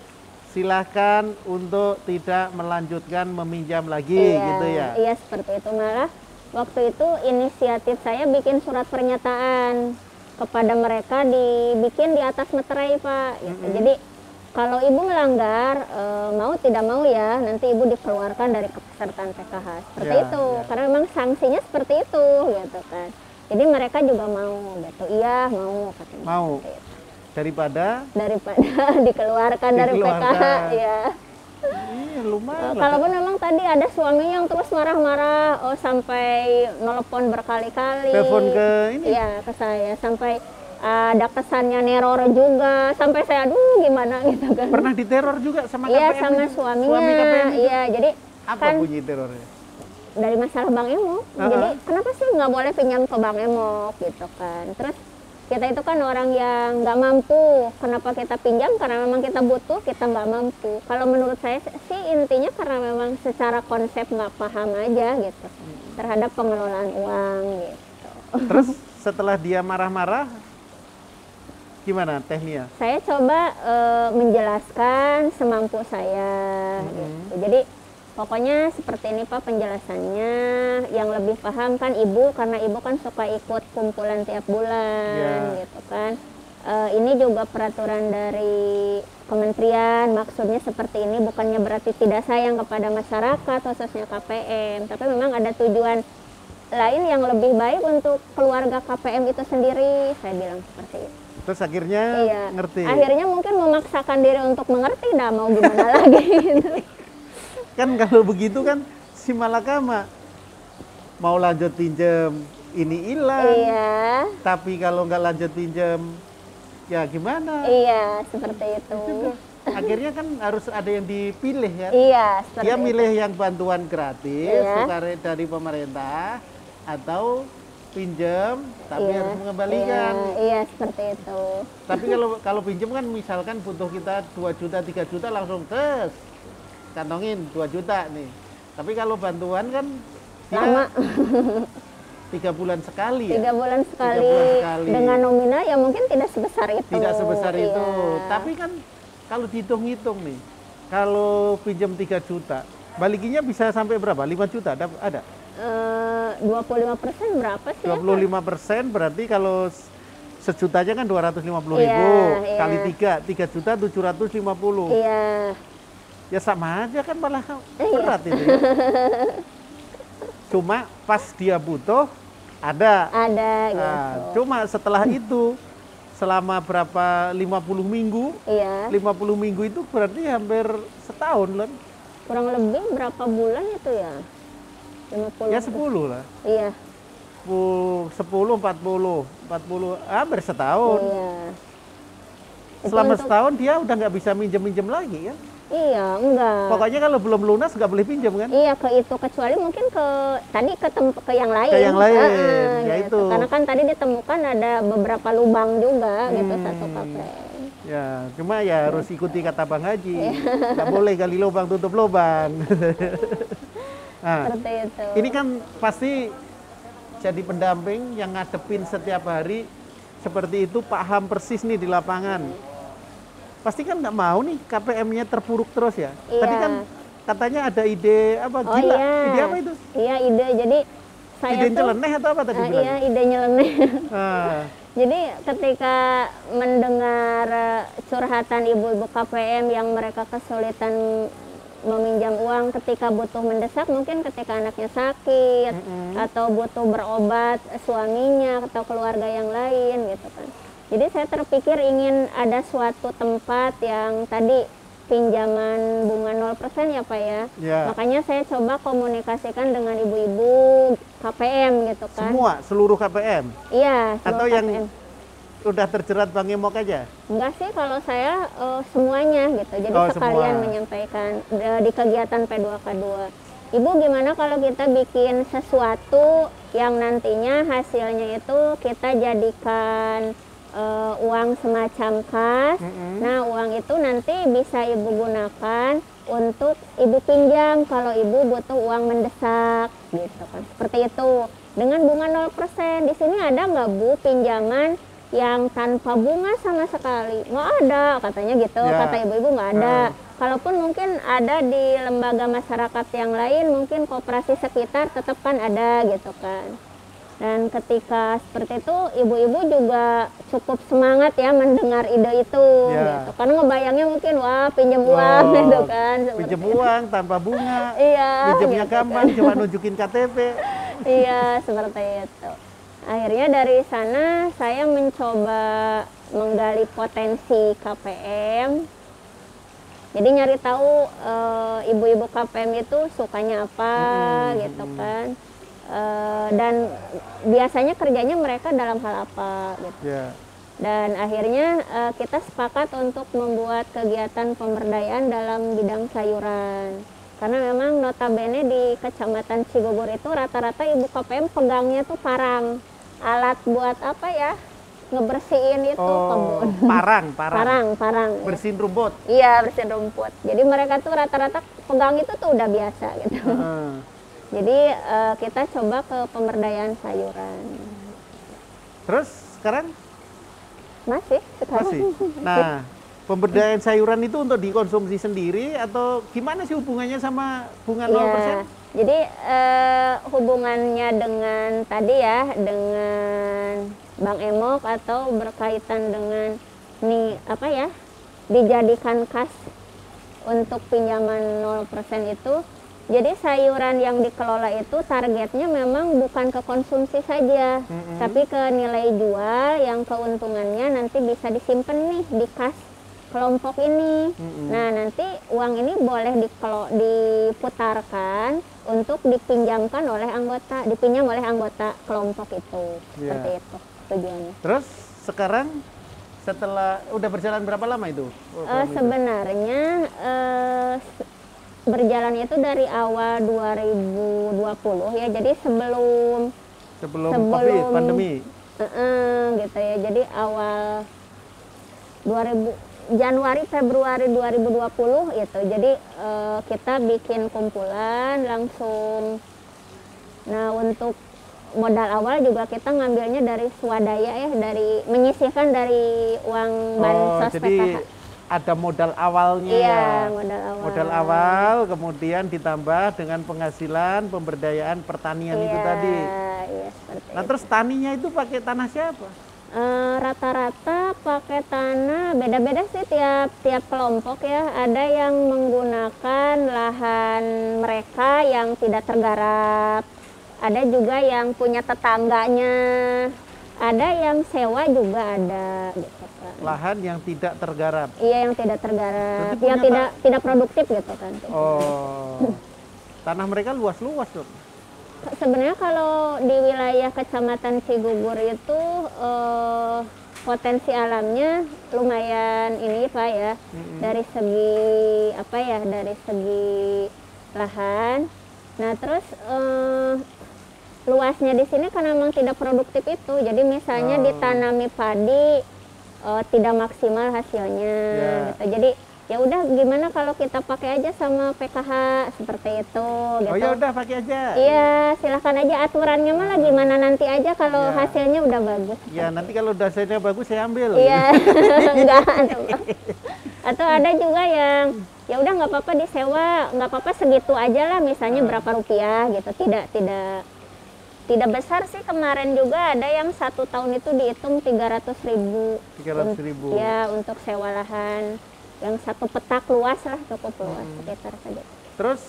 silahkan untuk tidak melanjutkan meminjam lagi, gitu ya. Iya, seperti itu. Malah waktu itu inisiatif saya bikin surat pernyataan kepada mereka, dibikin di atas meterai, Pak. Gitu. Jadi kalau ibu melanggar, mau tidak mau ya, nanti ibu dikeluarkan dari kepesertaan PKH. Seperti Ya, itu. ya. Karena memang sanksinya seperti itu, gitu kan. Jadi mereka juga mau, gitu. Iya, mau katanya. Mau. Seperti itu. Daripada Daripada dikeluarkan dari PKH, Dikeluarkan. ya. iya lumayan lah. Kalaupun memang tadi ada suaminya yang terus marah-marah, sampai nelpon berkali-kali. Telepon ke ini? Iya, ke saya. Sampai ada kesannya neror juga. Sampai saya, aduh gimana gitu kan. Pernah diteror juga sama Iya, KPM sama itu? suaminya. Suami KPM itu? Iya, jadi Apa kan bunyi terornya? dari masalah Bank Emok. Jadi kenapa sih nggak boleh pinjam ke Bank Emok gitu kan. Terus kita itu kan orang yang nggak mampu. Kenapa kita pinjam? Karena memang kita butuh, kita nggak mampu. Kalau menurut saya sih intinya karena memang secara konsep nggak paham aja gitu terhadap pengelolaan uang gitu. Terus setelah dia marah-marah, gimana tekniknya? Saya coba menjelaskan semampu saya gitu. Jadi pokoknya seperti ini Pak penjelasannya, yang lebih paham kan ibu, karena ibu kan suka ikut kumpulan tiap bulan gitu kan. Ini juga peraturan dari kementerian, maksudnya seperti ini, bukannya berarti tidak sayang kepada masyarakat khususnya KPM, tapi memang ada tujuan lain yang lebih baik untuk keluarga KPM itu sendiri, saya bilang seperti itu. Terus akhirnya Iya. ngerti. Akhirnya mungkin memaksakan diri untuk mengerti, dah mau gimana lagi gitu. Kan kalau begitu kan si malakama mau lanjut pinjam ini hilang. Iya, Tapi kalau nggak lanjut pinjam ya gimana? iya seperti itu. Akhirnya kan harus ada yang dipilih ya. Iya, seperti Dia itu. milih yang bantuan gratis Iya. dari pemerintah atau pinjam tapi Iya, harus mengembalikan. Iya, seperti itu. Tapi kalau pinjam kan misalkan butuh kita 2 juta, 3 juta langsung tes kantongin 2 juta nih. Tapi kalau bantuan kan Lama, 3 bulan sekali ya. 3 bulan sekali, bulan sekali. dengan nominal yang mungkin tidak sebesar itu. Tidak sebesar Iya. itu. Tapi kan kalau dihitung-hitung nih, kalau pinjam 3 juta, balikinya bisa sampai berapa? 5 juta ada? 25% berapa sih? ya, Pak? 25% berarti kalau sejutanya kan 250.000 Iya. kali 3 juta 750. Iya, Ya sama aja kan malah Iya. berat itu. Ya. Cuma pas dia butuh ada. ada gitu. Nah, cuma setelah itu selama berapa 50 minggu, Iya, 50 minggu itu berarti hampir setahun loh. kurang lebih berapa bulan itu ya? 50. Ya 10 lah. Iya, 10, 40 hampir setahun. iya. Itu Selama untuk- setahun dia udah nggak bisa minjem-minjem lagi kan. Iya, enggak. Pokoknya kalau belum lunas nggak boleh pinjam kan. Iya, ke itu, kecuali mungkin ke tadi ke yang lain. Ke yang lain, ya gitu. itu. Karena kan tadi ditemukan ada beberapa lubang juga gitu satu KPM. Ya, cuma ya harus ikuti kata Bang Haji. Iya. Nggak boleh gali lubang tutup lubang. Nah, Seperti itu. ini kan pasti jadi pendamping yang ngadepin setiap hari seperti itu, paham persis nih di lapangan. Pasti kan nggak mau nih KPM-nya terpuruk terus ya. Iya. Tadi kan katanya ada ide apa Oh gila? iya. Ide apa itu? Iya, ide. Jadi saya Ide tuh nyeleneh atau apa tadi bilang? iya, ide nyeleneh. Ah, Jadi ketika mendengar curhatan ibu-ibu KPM yang mereka kesulitan meminjam uang ketika butuh mendesak, mungkin ketika anaknya sakit atau butuh berobat suaminya atau keluarga yang lain gitu kan. Jadi saya terpikir ingin ada suatu tempat yang tadi pinjaman bunga 0% ya Pak ya. Makanya saya coba komunikasikan dengan ibu-ibu KPM gitu kan. Seluruh KPM? Iya, seluruh atau KPM. Yang udah terjerat Bank Emok aja? Enggak sih, kalau saya semuanya gitu. Jadi sekalian menyampaikan di kegiatan P2K2. Ibu, gimana kalau kita bikin sesuatu yang nantinya hasilnya itu kita jadikan uang semacam kas. Nah, uang itu nanti bisa ibu gunakan untuk ibu pinjam kalau ibu butuh uang mendesak gitu kan. Seperti itu. Dengan bunga 0%. Di sini ada nggak Bu pinjaman yang tanpa bunga sama sekali? Nggak ada katanya gitu. Kata ibu-ibu nggak ada. Kalaupun mungkin ada di lembaga masyarakat yang lain, mungkin koperasi sekitar tetap kan ada gitu kan. Dan ketika seperti itu, ibu-ibu juga cukup semangat ya mendengar ide itu gitu. Karena ngebayangnya mungkin wah pinjam uang gitu kan. Pinjam uang tanpa bunga. Pinjamnya gitu gampang, kan. cuma nunjukin KTP. Iya, seperti itu. Akhirnya dari sana saya mencoba menggali potensi KPM. Jadi nyari tahu ibu-ibu KPM itu sukanya apa gitu kan. Dan biasanya kerjanya mereka dalam hal apa gitu. Dan akhirnya kita sepakat untuk membuat kegiatan pemberdayaan dalam bidang sayuran. Karena memang notabene di Kecamatan Cigugur itu rata-rata ibu KPM pegangnya tuh parang. Alat buat apa ya? Ngebersihin itu kebun. Parang. Bersihin rumput. Iya, bersihin rumput. Jadi mereka tuh rata-rata pegang itu tuh udah biasa gitu. Jadi kita coba ke pemberdayaan sayuran. Terus sekarang? Masih. Nah, pemberdayaan sayuran itu untuk dikonsumsi sendiri atau gimana sih hubungannya sama bunga 0%? Jadi hubungannya dengan tadi ya, dengan Bank Emok atau berkaitan dengan dijadikan kas untuk pinjaman 0% itu. Jadi sayuran yang dikelola itu targetnya memang bukan ke konsumsi saja, tapi ke nilai jual yang keuntungannya nanti bisa disimpan nih di kas kelompok ini. Nah, nanti uang ini boleh diputarkan untuk dipinjam oleh anggota kelompok itu. Seperti itu tujuannya. Terus sekarang setelah udah berjalan berapa lama itu? Sebenarnya berjalan itu dari awal 2020 ya, jadi sebelum COVID, pandemi. Gitu ya, jadi awal Januari Februari 2020 gitu. Jadi kita bikin kumpulan langsung. Nah, untuk modal awal juga kita ngambilnya dari swadaya ya, menyisihkan dari uang bansos PKH. Ada modal awalnya. Iya, modal awal kemudian ditambah dengan penghasilan pemberdayaan pertanian itu tadi. Iya, seperti nah, terus taninya itu pakai tanah siapa? Rata-rata pakai tanah beda-beda sih tiap kelompok ya. Ada yang menggunakan lahan mereka yang tidak tergarap. Ada juga yang punya tetangganya. Ada yang sewa juga ada gitu kan. Lahan yang tidak tergarap. Iya, yang tidak tergarap. Yang tidak produktif gitu kan. Tanah mereka luas-luas dong. Sebenarnya kalau di wilayah Kecamatan Cigugur itu potensi alamnya lumayan ini Pak ya. Dari segi lahan. Nah, terus luasnya di sini karena memang tidak produktif itu. Jadi misalnya ditanami padi tidak maksimal hasilnya gitu. Jadi ya udah, gimana kalau kita pakai aja sama PKH seperti itu gitu. Oh ya udah, pakai aja. Iya, silahkan aja, aturannya malah gimana nanti aja kalau hasilnya udah bagus. Ya, nanti kalau hasilnya bagus saya ambil. Iya. Enggak. Atau ada juga yang ya udah nggak apa-apa disewa, nggak apa-apa segitu aja lah, misalnya berapa rupiah gitu. Tidak besar sih. Kemarin juga ada yang 1 tahun itu dihitung 300.000. 300.000. Ya, untuk sewa lahan. yang satu petak luas lah, cukup luas sekitar saja. Terus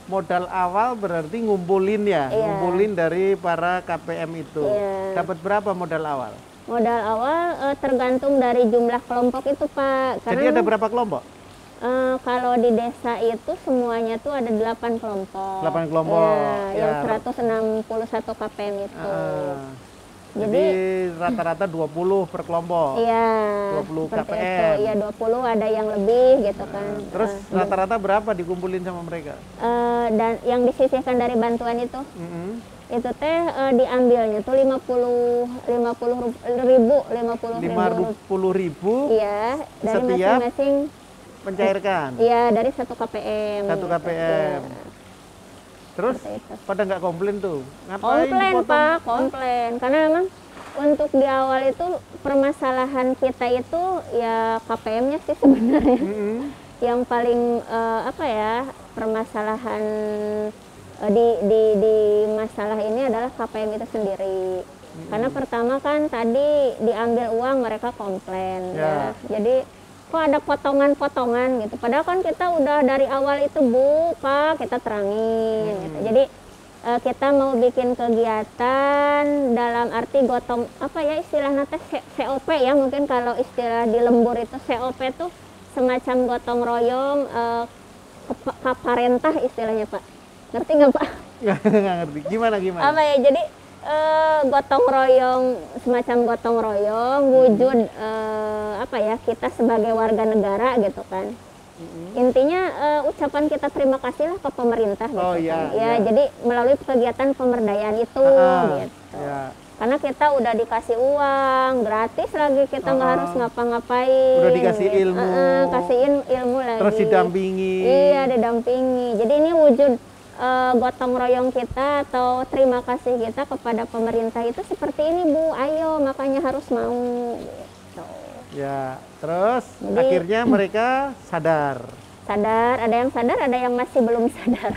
modal awal berarti ngumpulin ya, Iya. ngumpulin dari para KPM itu. Iya. Dapat berapa modal awal? Modal awal tergantung dari jumlah kelompok itu Pak. Jadi ada berapa kelompok? Kalau di desa itu semuanya tuh ada 8 kelompok. 8 kelompok. Ya, Ya. yang 161 KPM itu. Jadi rata-rata 20 per kelompok. Iya. 20 seperti KPM. itu. Iya 20 ada yang lebih gitu kan. Terus rata-rata berapa dikumpulin sama mereka? Dan yang disisihkan dari bantuan itu, Mm-mm. itu teh diambilnya tuh 50 ribu. 50.000 Iya, dari Setiap masing-masing. mencairkan. Iya, dari 1 KPM. Satu gitu. KPM. Iya. Terus Seperti itu. pada nggak komplain tuh? Ngapain Komplain dipotong? Pak, komplain. Karena memang untuk di awal itu permasalahan kita itu ya KPM-nya sih sebenarnya. Mm-mm. Yang paling apa ya, permasalahan di masalah ini adalah KPM itu sendiri. Karena pertama kan tadi diambil uang mereka komplain ya. Jadi kok ada potongan-potongan gitu. Padahal kan kita udah dari awal itu Bu, Pak, kita terangin gitu. Jadi kita mau bikin kegiatan dalam arti gotong apa ya istilahnya teh COP ya, mungkin kalau istilah di lembur itu COP tuh semacam gotong royong kaparentah istilahnya Pak. Ngerti nggak Pak? Nggak ngerti. Gimana? Apa ya? Jadi gotong royong, semacam gotong royong wujud apa ya, kita sebagai warga negara gitu kan. Intinya ucapan kita terima kasih lah ke pemerintah gitu Oh, iya, kan. Ya, iya. jadi melalui kegiatan pemberdayaan itu gitu. Ya. Karena kita udah dikasih uang gratis lagi, kita nggak harus ngapa-ngapain. Udah dikasih ilmu. Kasihin ilmu lagi. Terus didampingi. Iya, didampingi. Jadi ini wujud gotong royong kita atau terima kasih kita kepada pemerintah itu seperti ini Bu, ayo makanya harus mau gitu. Ya, terus Jadi- akhirnya mereka sadar. Sadar, ada yang sadar, ada yang masih belum sadar.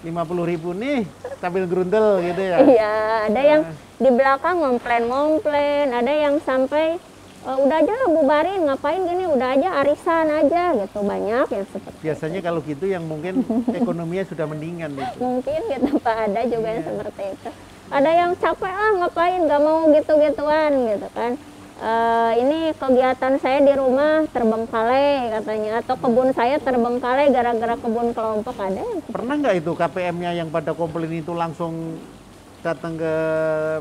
50.000 nih sambil gerundel gitu ya. Iya, ada yang di belakang ngomplain, ada yang sampai udah aja lah bubarin, ngapain gini, udah aja arisan aja gitu, banyak yang seperti Biasanya kalau gitu yang mungkin ekonominya sudah mendingan gitu. mungkin gitu Pak, ada juga yang seperti itu. Ada yang capek lah ngapain, nggak mau gitu-gituan gitu kan. Ini kegiatan saya di rumah terbengkalai katanya, atau kebun saya terbengkalai gara-gara kebun kelompok, ada yang Pernah nggak itu KPM-nya yang pada komplain itu langsung datang ke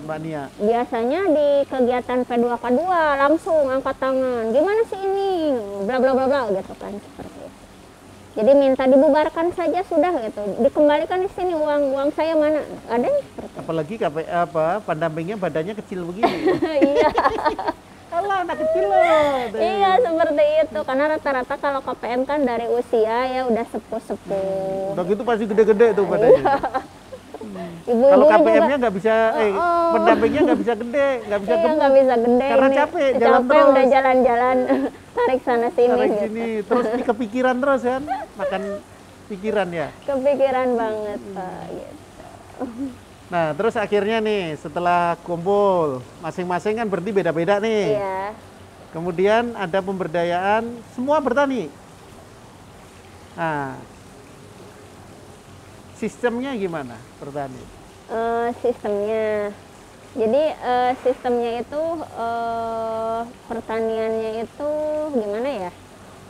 Mbak Nia? biasanya di kegiatan P2K2 langsung angkat tangan, gimana sih ini, bla bla bla bla gitu kan, seperti itu. Jadi minta dibubarkan saja sudah gitu, dikembalikan di sini uang saya mana, ada yang seperti itu. Apalagi pendampingnya badannya kecil begini. Iya. Alah, anak kecil loh. Iya seperti itu, karena rata-rata kalau KPM kan dari usia ya udah sepuh-sepuh. Udah gitu pasti gede-gede tuh badannya. Ibu-ibu Kalau juga KPM-nya nggak bisa, pendampingnya nggak bisa gede, nggak bisa iya gemuk. nggak bisa gede. Karena ini. capek, jalan Capek terus. udah jalan-jalan, tarik sana sini Tarik gitu. sini, terus di kepikiran terus kan, makan pikiran ya. Kepikiran banget Pak. Gitu. Nah, terus akhirnya nih setelah kumpul, masing-masing kan berarti beda-beda nih. Iya. Kemudian ada pemberdayaan semua bertani. Nah, sistemnya gimana bertani? Sistemnya. Jadi sistemnya itu pertaniannya itu gimana ya?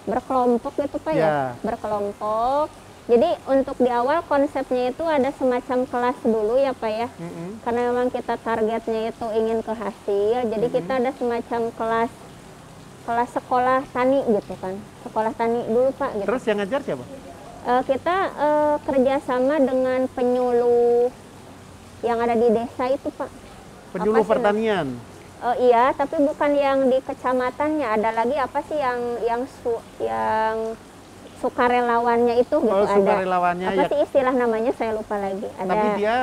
Berkelompok gitu Pak ya. Ya. Berkelompok. Jadi untuk di awal konsepnya itu ada semacam kelas dulu ya Pak ya. Karena memang kita targetnya itu ingin ke hasil. Jadi kita ada semacam kelas sekolah tani gitu kan. Sekolah tani dulu Pak gitu. Terus yang ngajar siapa? Kita kerjasama dengan penyuluh yang ada di desa itu Pak. Penyuluh Apa sih, pertanian. Iya, tapi bukan yang di kecamatannya. Ada lagi apa sih yang sukarelawannya itu gitu. Oh, ada. sukarelawannya Apa ya. sih istilah namanya saya lupa lagi. Ada. Tapi dia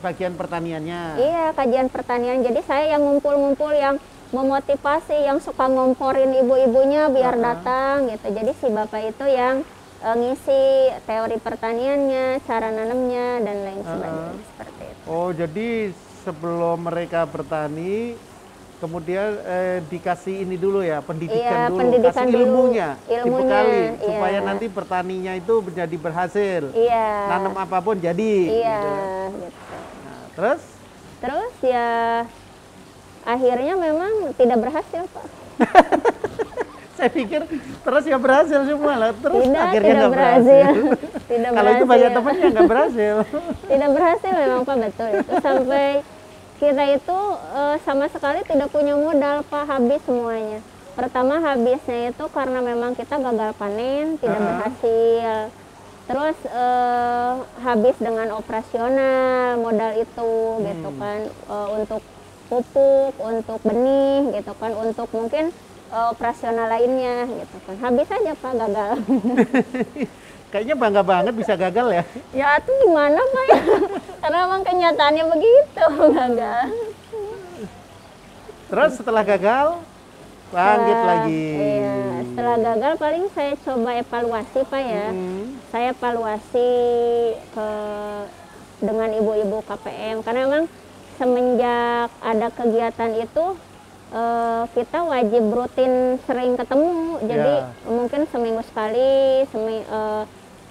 bagian pertaniannya. Iya, kajian pertanian. Jadi saya yang ngumpul-ngumpul, yang memotivasi, yang suka ngomporin ibu-ibunya biar datang gitu. Jadi si bapak itu yang ngisi teori pertaniannya, cara nanamnya dan lain sebagainya seperti itu. Oh, jadi sebelum mereka bertani, kemudian dikasih ini dulu ya, pendidikan Iya, dulu, pendidikan kasih dulu, ilmunya, ilmunya, dibekali iya. supaya nanti pertaninya itu menjadi berhasil. Iya. Nanam apapun jadi. Iya, Gitu. gitu. Nah, terus Terus ya akhirnya memang tidak berhasil, Pak. saya pikir terus ya berhasil semua lah, terus Tidak, akhirnya tidak nggak berhasil. Tidak Kalau itu berhasil. banyak temannya nggak berhasil. Tidak berhasil memang, Pak, betul itu. Sampai kita itu sama sekali tidak punya modal, Pak, habis semuanya. Pertama habisnya itu karena memang kita gagal panen, tidak berhasil. Terus habis dengan operasional modal itu gitu kan, untuk pupuk, untuk benih gitu kan, untuk mungkin operasional lainnya gitu kan. Habis aja, Pak, gagal. Kayaknya bangga banget bisa gagal ya. Ya itu gimana, Pak, ya? Karena memang kenyataannya begitu, gagal. Terus setelah gagal bangkit lagi. Iya, setelah gagal paling saya coba evaluasi, Pak, ya. Saya evaluasi dengan ibu-ibu KPM karena memang semenjak ada kegiatan itu kita wajib rutin sering ketemu. Jadi mungkin seminggu sekali,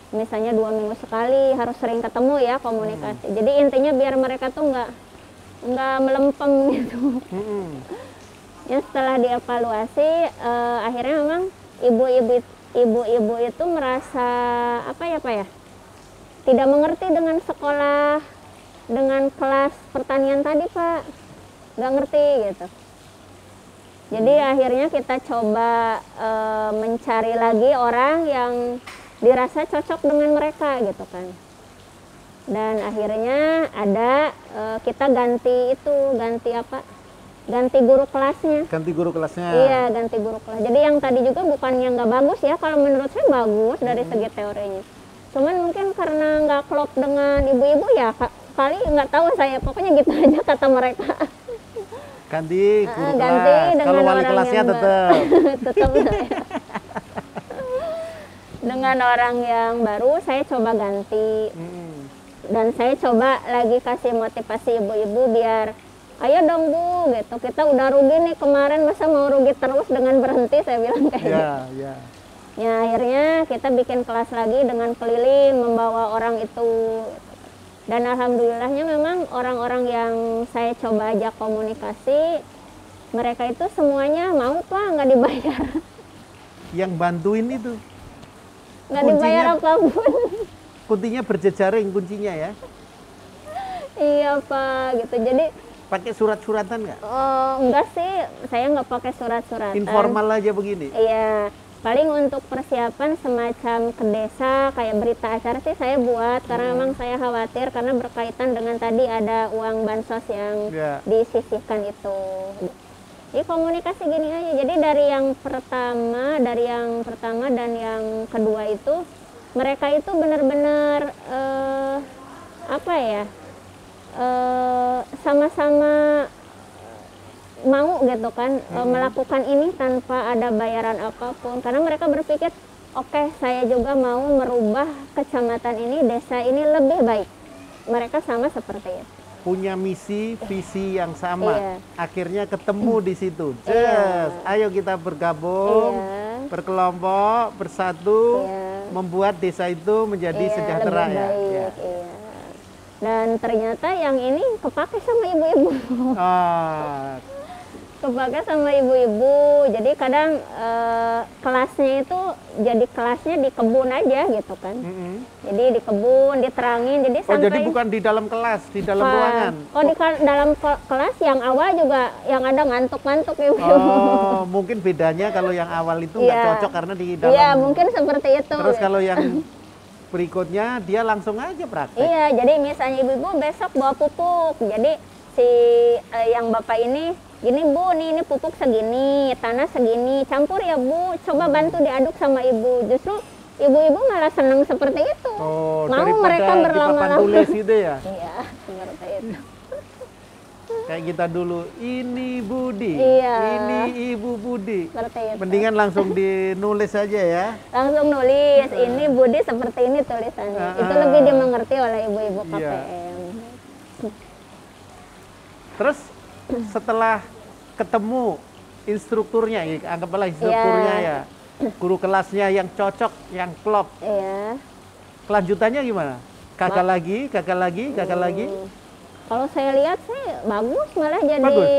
misalnya 2 minggu sekali harus sering ketemu ya, komunikasi. Jadi intinya biar mereka tuh nggak melempem gitu. Ya setelah dievaluasi akhirnya memang ibu-ibu itu merasa apa ya, Pak, ya, tidak mengerti dengan sekolah, dengan kelas pertanian tadi, Pak, nggak ngerti gitu. Jadi akhirnya kita coba mencari lagi orang yang dirasa cocok dengan mereka gitu kan. Dan akhirnya ada kita ganti apa? Ganti guru kelasnya. Ganti guru kelasnya. Iya, ganti guru kelas. Jadi yang tadi juga bukannya nggak bagus ya, kalau menurut saya bagus dari segi teorinya. Cuman mungkin karena nggak klop dengan ibu-ibu ya, kali nggak tahu saya. Pokoknya gitu aja kata mereka. Ganti guru Ganti kelas. dengan Kalau wali orang kelasnya yang tetap. tetap saya. Dengan orang yang baru saya coba ganti. Dan saya coba lagi kasih motivasi ibu-ibu biar ayo dong, Bu, gitu. Kita udah rugi nih kemarin, masa mau rugi terus dengan berhenti, saya bilang kayak gitu. Ya. Ya akhirnya kita bikin kelas lagi dengan keliling membawa orang itu. Dan alhamdulillahnya memang orang-orang yang saya coba ajak komunikasi, mereka itu semuanya mau, Pak, nggak dibayar. Yang bantuin itu Nggak dibayar apapun. kuncinya berjejaring kuncinya ya. Iya, Pak, gitu. Jadi Pakai surat-suratan nggak? enggak sih, saya nggak pakai surat-suratan. Informal aja begini. Iya, paling untuk persiapan semacam ke desa kayak berita acara sih saya buat karena memang saya khawatir karena berkaitan dengan tadi ada uang bansos yang disisihkan itu. Jadi komunikasi gini aja. Jadi dari yang pertama dan yang kedua itu mereka itu benar-benar apa ya? Sama-sama mau gitu kan melakukan ini tanpa ada bayaran apapun karena mereka berpikir oke, saya juga mau merubah kecamatan ini, desa ini lebih baik. Mereka sama seperti itu, punya misi visi yang sama. Iya. Akhirnya ketemu di situ. Iya. Ayo kita bergabung, berkelompok, bersatu, membuat desa itu menjadi sejahtera lebih ya. baik, Iya. Dan ternyata yang ini kepake sama ibu-ibu. Kepake sama ibu-ibu. Jadi kadang kelasnya itu jadi kelasnya di kebun aja gitu kan. Jadi di kebun diterangin. Jadi sampai jadi bukan di dalam kelas, di dalam ruangan. Di dalam kelas yang awal juga yang ada ngantuk-ngantuk ibu-ibu. Mungkin bedanya kalau yang awal itu nggak cocok karena di dalam. Iya, mungkin seperti itu. Terus kalau yang berikutnya dia langsung aja praktek. Iya, jadi misalnya ibu-ibu besok bawa pupuk. Jadi si yang bapak ini, gini Bu, ini pupuk segini, tanah segini, campur ya Bu, coba bantu diaduk sama ibu. Justru ibu-ibu malah senang seperti itu. Mau mereka berlama-lama. Tulis gitu ya? Iya, seperti itu. Kayak kita dulu, ini Budi, ini Ibu Budi. Seperti itu. Mendingan langsung dinulis aja ya. Langsung nulis, ini Budi seperti ini tulisannya. Itu lebih dimengerti oleh ibu-ibu KPM. Terus setelah ketemu instrukturnya, ya, anggaplah instrukturnya ya, guru kelasnya yang cocok, yang klop. Iya. Kelanjutannya gimana? Gagal lagi, gagal lagi, gagal lagi. Kalau saya lihat sih bagus, malah jadi Bagus.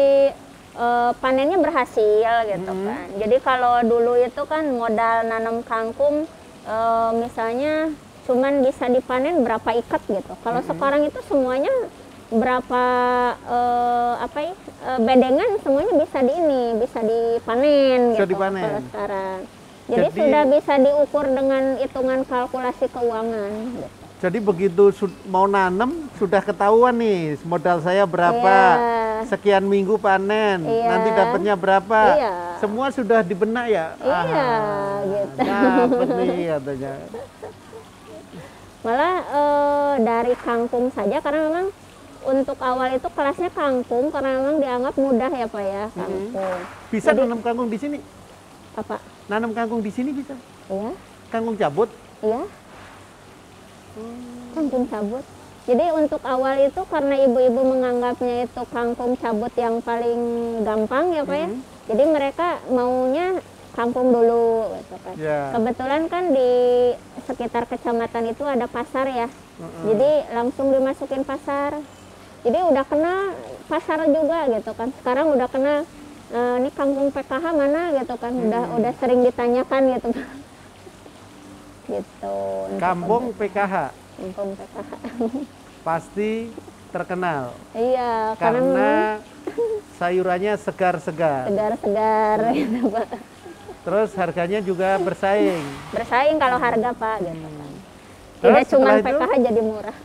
panennya berhasil gitu kan. Jadi kalau dulu itu kan modal nanam kangkung misalnya cuman bisa dipanen berapa ikat gitu. Kalau sekarang itu semuanya berapa bedengan semuanya bisa dipanen Bisa gitu dipanen. kalau sekarang. Jadi Jadi- sudah bisa diukur dengan hitungan kalkulasi keuangan gitu. Jadi begitu mau nanam sudah ketahuan nih modal saya berapa, Iya. sekian minggu panen, Iya. nanti dapatnya berapa, Iya. semua sudah di benak ya. Iya, gitu. Dapet nih katanya. Malah dari kangkung saja karena memang untuk awal itu kelasnya kangkung karena memang dianggap mudah ya Pak ya kangkung. Bisa Jadi- nanam kangkung di sini? Apa? Nanam kangkung di sini bisa? Iya, Kangkung cabut? iya. Kangkung cabut. Jadi untuk awal itu karena ibu-ibu menganggapnya itu kangkung cabut yang paling gampang ya Pak ya. Jadi mereka maunya kangkung dulu gitu kan. Ya. Kebetulan kan di sekitar kecamatan itu ada pasar ya. Jadi langsung dimasukin pasar. Jadi udah kena pasar juga gitu kan. Sekarang udah kena ini kangkung PKH mana gitu kan. Udah sering ditanyakan gitu kan. Gitu. Kampung PKH Kangkung PKH. pasti terkenal Iya, karena memang karena sayurannya segar-segar. segar-segar gitu Pak. Terus harganya juga bersaing. Bersaing kalau harga Pak gitu kan. Terus Tidak cuma setelah itu? PKH jadi murah.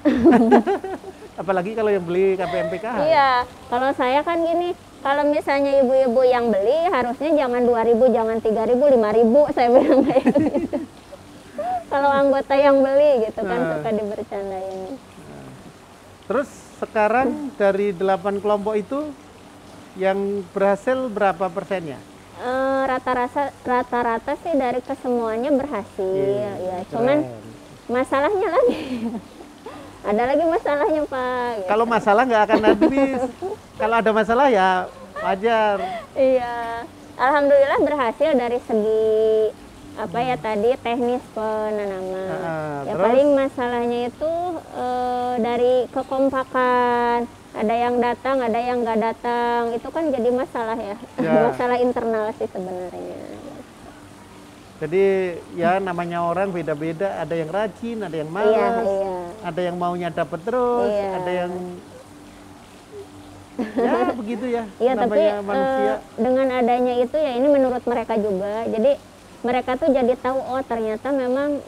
Apalagi kalau yang beli KPM PKH. Iya, kalau saya kan gini, kalau misalnya ibu-ibu yang beli harusnya jangan 2.000, jangan 3.000, 5.000 saya bilang kayak gitu. Kalau anggota yang beli gitu kan suka dibercandain. Terus sekarang dari 8 kelompok itu yang berhasil berapa persennya? Rata-rata sih dari kesemuanya berhasil ya. Keren. Cuman masalahnya lagi. Ada lagi masalahnya Pak. gitu. Kalau masalah nggak akan habis. Kalau ada masalah ya wajar. Iya, alhamdulillah berhasil dari segi apa ya tadi teknis penanaman. Ya terus? paling masalahnya itu dari kekompakan. Ada yang datang, ada yang nggak datang. Itu kan jadi masalah ya, Ya. masalah internal sih sebenarnya. Jadi ya namanya orang beda-beda. Ada yang rajin, ada yang malas, Iya. ada yang maunya dapat terus, Iya. ada yang ya begitu ya. Iya, tapi namanya manusia. dengan adanya itu ya ini menurut mereka juga. Jadi mereka tuh jadi tahu oh ternyata memang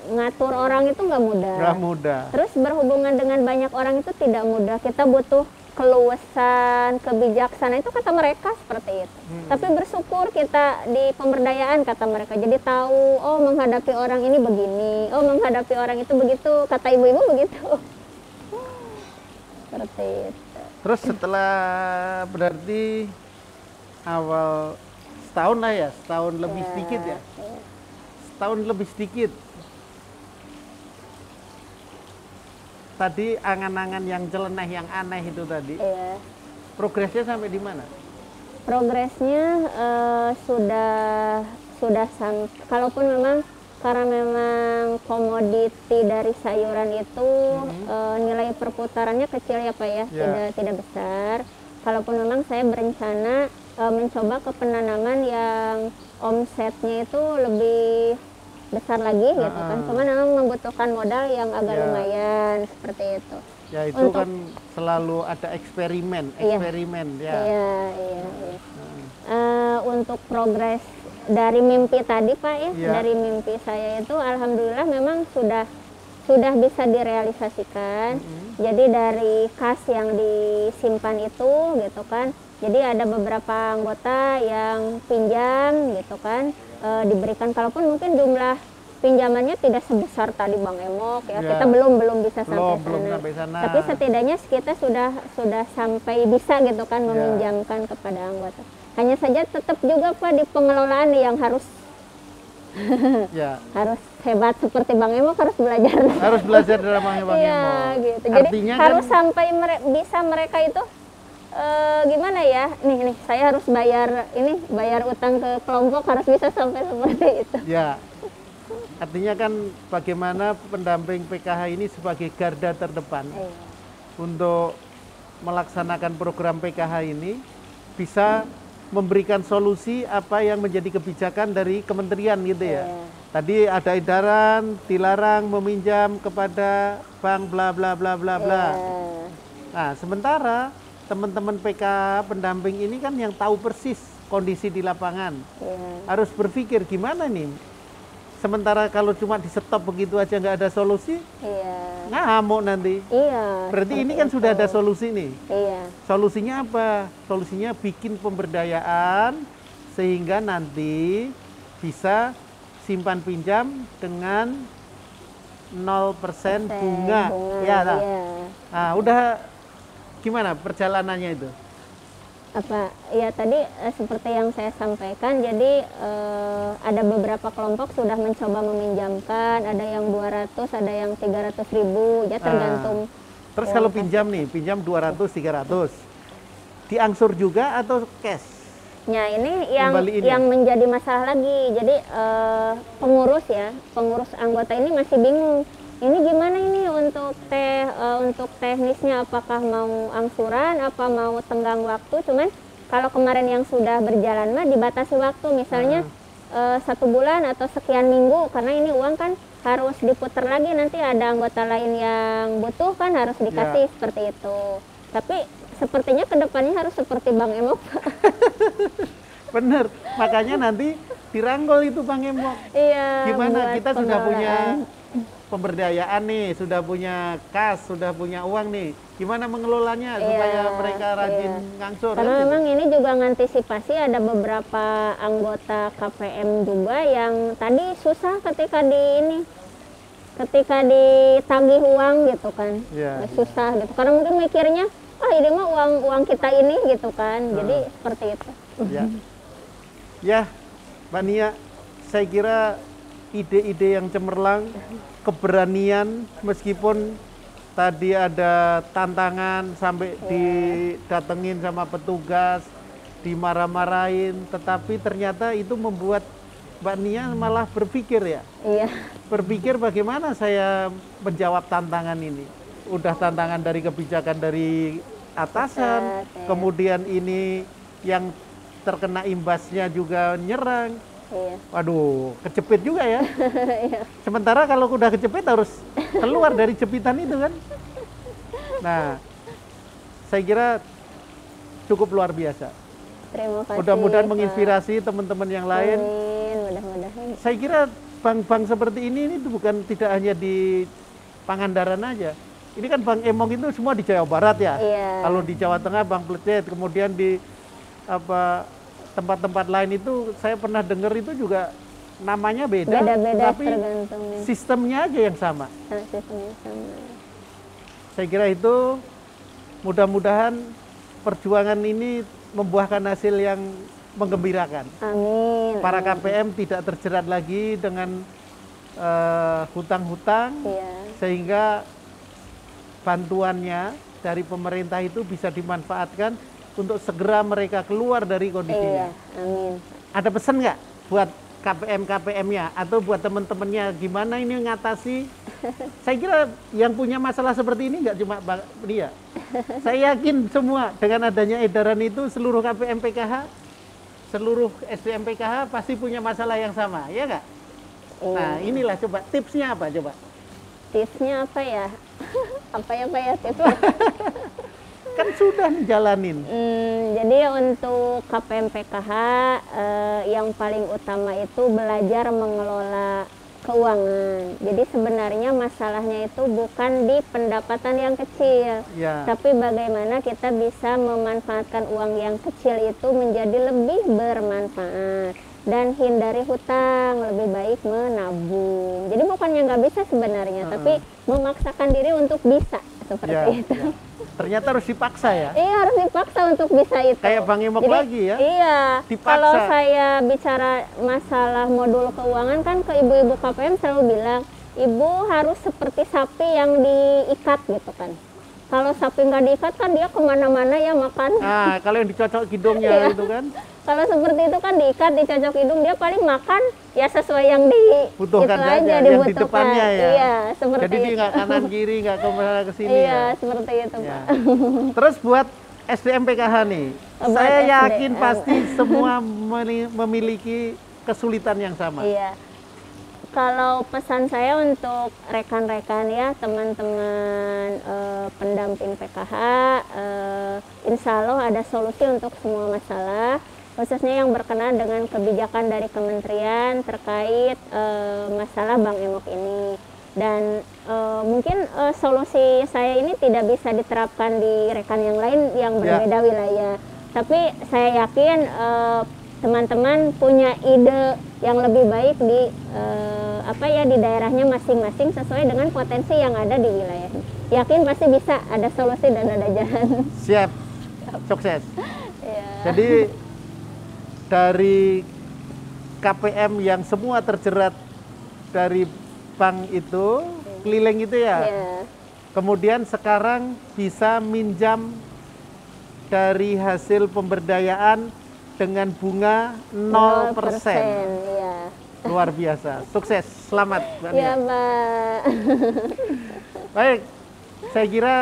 ngatur orang itu nggak mudah. Nggak mudah. Terus berhubungan dengan banyak orang itu tidak mudah. Kita butuh keluasan, kebijaksanaan itu kata mereka seperti itu. Tapi bersyukur kita di pemberdayaan kata mereka. Jadi tahu oh menghadapi orang ini begini, oh menghadapi orang itu begitu. Kata ibu-ibu begitu. Seperti itu. Terus setelah berarti awal setahun lah ya, setahun lebih sedikit ya. Setahun lebih sedikit. Tadi angan-angan yang celeneh, yang aneh itu tadi, Iya. progresnya sampai di mana? Progresnya sudah kalaupun memang karena memang komoditi dari sayuran itu nilai perputarannya kecil ya Pak ya, Ya. tidak besar. Kalaupun memang saya berencana mencoba ke penanaman yang omsetnya itu lebih besar lagi gitu kan. Cuma memang membutuhkan modal yang agak Ya. lumayan seperti itu. Ya itu Untuk- kan selalu ada eksperimen Iya. ya. Iya. Untuk progres dari mimpi tadi Pak ya, Iya. dari mimpi saya itu alhamdulillah memang sudah bisa direalisasikan. Jadi dari kas yang disimpan itu gitu kan. Jadi ada beberapa anggota yang pinjam gitu kan, diberikan kalaupun mungkin jumlah pinjamannya tidak sebesar tadi Bang Emok ya. Ya. Kita belum bisa sampai Belum sana. sampai sana. Tapi setidaknya kita sudah sampai bisa gitu kan Ya. meminjamkan kepada anggota. Hanya saja tetap juga Pak di pengelolaan yang harus Ya, hebat seperti Bang Emok harus belajar. harus belajar dari Bang Iya Emok. gitu. Jadi Artinya harus kan sampai bisa mereka itu Gimana ya? Nih, saya harus bayar utang ke kelompok, harus bisa sampai seperti itu. Ya, artinya kan bagaimana pendamping PKH ini sebagai garda terdepan untuk melaksanakan program PKH ini bisa memberikan solusi apa yang menjadi kebijakan dari kementerian gitu ya. Tadi ada edaran dilarang meminjam kepada bank bla bla bla bla bla. Nah, sementara teman-teman PKH pendamping ini kan yang tahu persis kondisi di lapangan. Harus berpikir gimana nih. Sementara kalau cuma di stop begitu aja nggak ada solusi, ngamuk nanti. Berarti ini kan sudah ada solusi nih. Solusinya apa? Solusinya bikin pemberdayaan sehingga nanti bisa simpan pinjam dengan 0% bunga. Ya, nah, udah gimana perjalanannya itu? Ya tadi seperti yang saya sampaikan, jadi ada beberapa kelompok sudah mencoba meminjamkan, ada yang 200, ada yang 300.000, ya tergantung. Terus kalau pinjam 200, 300, diangsur juga atau cash? Ya ini yang menjadi masalah lagi, jadi pengurus anggota ini masih bingung. Ini gimana ini untuk teknisnya, apakah mau angsuran, apa mau tenggang waktu? Cuman kalau kemarin yang sudah berjalan mah dibatasi waktu, misalnya 1 bulan atau sekian minggu, karena ini uang kan harus diputar lagi, nanti ada anggota lain yang butuh kan harus dikasih seperti itu. Tapi sepertinya kedepannya harus seperti Bang Emok. Bener, makanya nanti dirangkul itu Bang Emok. Gimana kita sudah punya pemberdayaan nih, sudah punya kas, sudah punya uang nih, gimana mengelolanya supaya mereka rajin ngangsur? Karena memang ini juga mengantisipasi ada beberapa anggota KPM juga yang tadi susah ketika ditagih uang gitu kan, susah gitu. Karena mungkin mikirnya, ini mah uang kita ini gitu kan, jadi seperti itu. Ya, Mbak Nia, saya kira ide-ide yang cemerlang, keberanian, meskipun tadi ada tantangan sampai didatengin sama petugas, dimarah-marahin, tetapi ternyata itu membuat Mbak Nia malah berpikir ya. Berpikir bagaimana saya menjawab tantangan ini. Udah tantangan dari kebijakan dari atasan, kemudian ini yang terkena imbasnya juga nyerang. Waduh, kejepit juga ya. Sementara kalau udah kejepit harus keluar dari jepitan itu kan. Nah, saya kira cukup luar biasa. Terima kasih. Mudah-mudahan menginspirasi teman-teman yang lain. Mudah-mudahan. Saya kira bank-bank seperti ini bukan tidak hanya di Pangandaran aja. Ini kan Bank Emok itu semua di Jawa Barat ya. Kalau di Jawa Tengah Bank Plecet, kemudian di tempat-tempat lain itu saya pernah dengar itu juga namanya beda, tapi sistemnya aja yang sama. Saya kira itu mudah-mudahan perjuangan ini membuahkan hasil yang menggembirakan. Amin. Para KPM tidak terjerat lagi dengan hutang-hutang, sehingga bantuannya dari pemerintah itu bisa dimanfaatkan untuk segera mereka keluar dari kondisinya. Amin. Ada pesan nggak buat KPM-KPM-nya atau buat teman-temannya gimana ini mengatasi? Saya kira yang punya masalah seperti ini nggak cuma dia. Saya yakin semua dengan adanya edaran itu seluruh KPM PKH, seluruh SDM PKH pasti punya masalah yang sama, ya nggak? Nah inilah coba tipsnya apa coba? Tipsnya apa ya? Apa ya tipsnya? Kan sudah dijalanin. Jadi untuk KPM PKH yang paling utama itu belajar mengelola keuangan. Jadi sebenarnya masalahnya itu bukan di pendapatan yang kecil, tapi bagaimana kita bisa memanfaatkan uang yang kecil itu menjadi lebih bermanfaat dan hindari hutang, lebih baik menabung. Jadi bukannya nggak bisa sebenarnya, tapi memaksakan diri untuk bisa seperti itu. Ternyata harus dipaksa ya? Iya, harus dipaksa untuk bisa itu. Kayak Bang Emok lagi ya? Iya. Dipaksa. Kalau saya bicara masalah modul keuangan kan ke ibu-ibu KPM selalu bilang, ibu harus seperti sapi yang diikat gitu kan. Kalau sapi nggak diikat kan dia kemana-mana ya makan. Nah, kalau yang dicocok hidungnya Iya. itu kan Kalau seperti itu kan diikat, dicocok hidung, dia paling makan ya sesuai yang di butuhkan itu saja, aja yang di dibutuhkan. depannya ya. Iya, seperti Jadi dia itu. nggak kanan kiri, nggak ke sini Iya, ya. seperti itu, Ya. Pak. Terus buat SDM PKH nih, Buat saya yakin SDM. pasti semua memiliki kesulitan yang sama. Iya. Kalau pesan saya untuk rekan-rekan ya, teman-teman pendamping PKH, insya Allah ada solusi untuk semua masalah, khususnya yang berkenaan dengan kebijakan dari kementerian terkait masalah Bank Emok ini. Dan mungkin solusi saya ini tidak bisa diterapkan di rekan yang lain yang berbeda wilayah. Tapi saya yakin teman-teman punya ide yang lebih baik di di daerahnya masing-masing sesuai dengan potensi yang ada di wilayahnya. Yakin pasti bisa ada solusi dan ada jalan. Siap, sukses. Ya. Jadi dari KPM yang semua terjerat dari bank itu, keliling itu ya. Ya. Kemudian sekarang bisa minjam dari hasil pemberdayaan dengan bunga 0%. Ya. Luar biasa. Sukses. Selamat, Mbak Nia. Ya, Mbak. Baik. Saya kira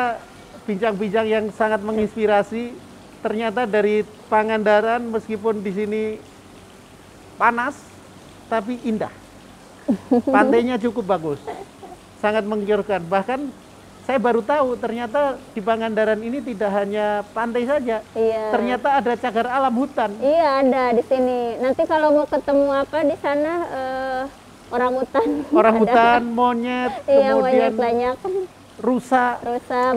bincang-bincang yang sangat menginspirasi. Ternyata dari Pangandaran meskipun di sini panas tapi indah. Pantainya cukup bagus. Sangat menggiurkan. Bahkan saya baru tahu ternyata di Pangandaran ini tidak hanya pantai saja. Iya. Ternyata ada cagar alam hutan. Iya, ada di sini. Nanti kalau mau ketemu apa di sana orang hutan. Orang ada. hutan, monyet, Iya, kemudian monyet banyak. rusa,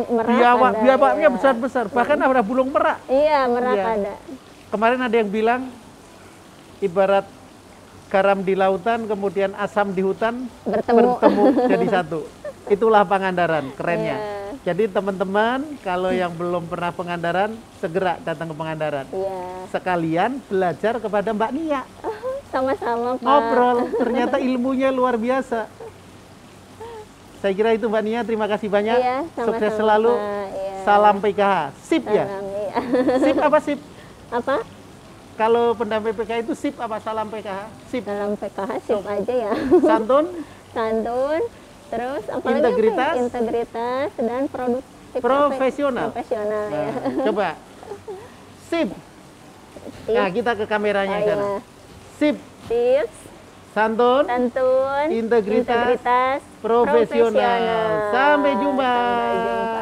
Merak biawak, ada, biawaknya iya. besar-besar. Bahkan ada bulung merak. Iya, merak Iya. ada. Kemarin ada yang bilang ibarat garam di lautan, kemudian asam di hutan Bertemu. jadi satu. Itulah Pangandaran, kerennya. Iya. Jadi teman-teman, kalau yang belum pernah Pangandaran, segera datang ke Pangandaran. Iya. Sekalian belajar kepada Mbak Nia. Sama-sama, Pak. Ngobrol, ternyata ilmunya luar biasa. Saya kira itu Mbak Nia, terima kasih banyak. Iya, sama-sama, Sukses selalu. Pak. Iya. Salam PKH. Sip ya? Salam, iya. Sip apa sip? Apa? Kalau pendamping PKH itu sip apa salam PKH? Sip. Dalam PKH sip aja ya. Santun, Santun, terus apalagi Integritas. apa ya? Integritas dan produktif. Profesional. Profesional ya. nah, coba. Sip. Sip. Nah, kita ke kameranya Oh, di sana. iya. Sip. Tips, Santun, santun, Integritas, integritas, profesional. Sampai jumpa. Sampai jumpa.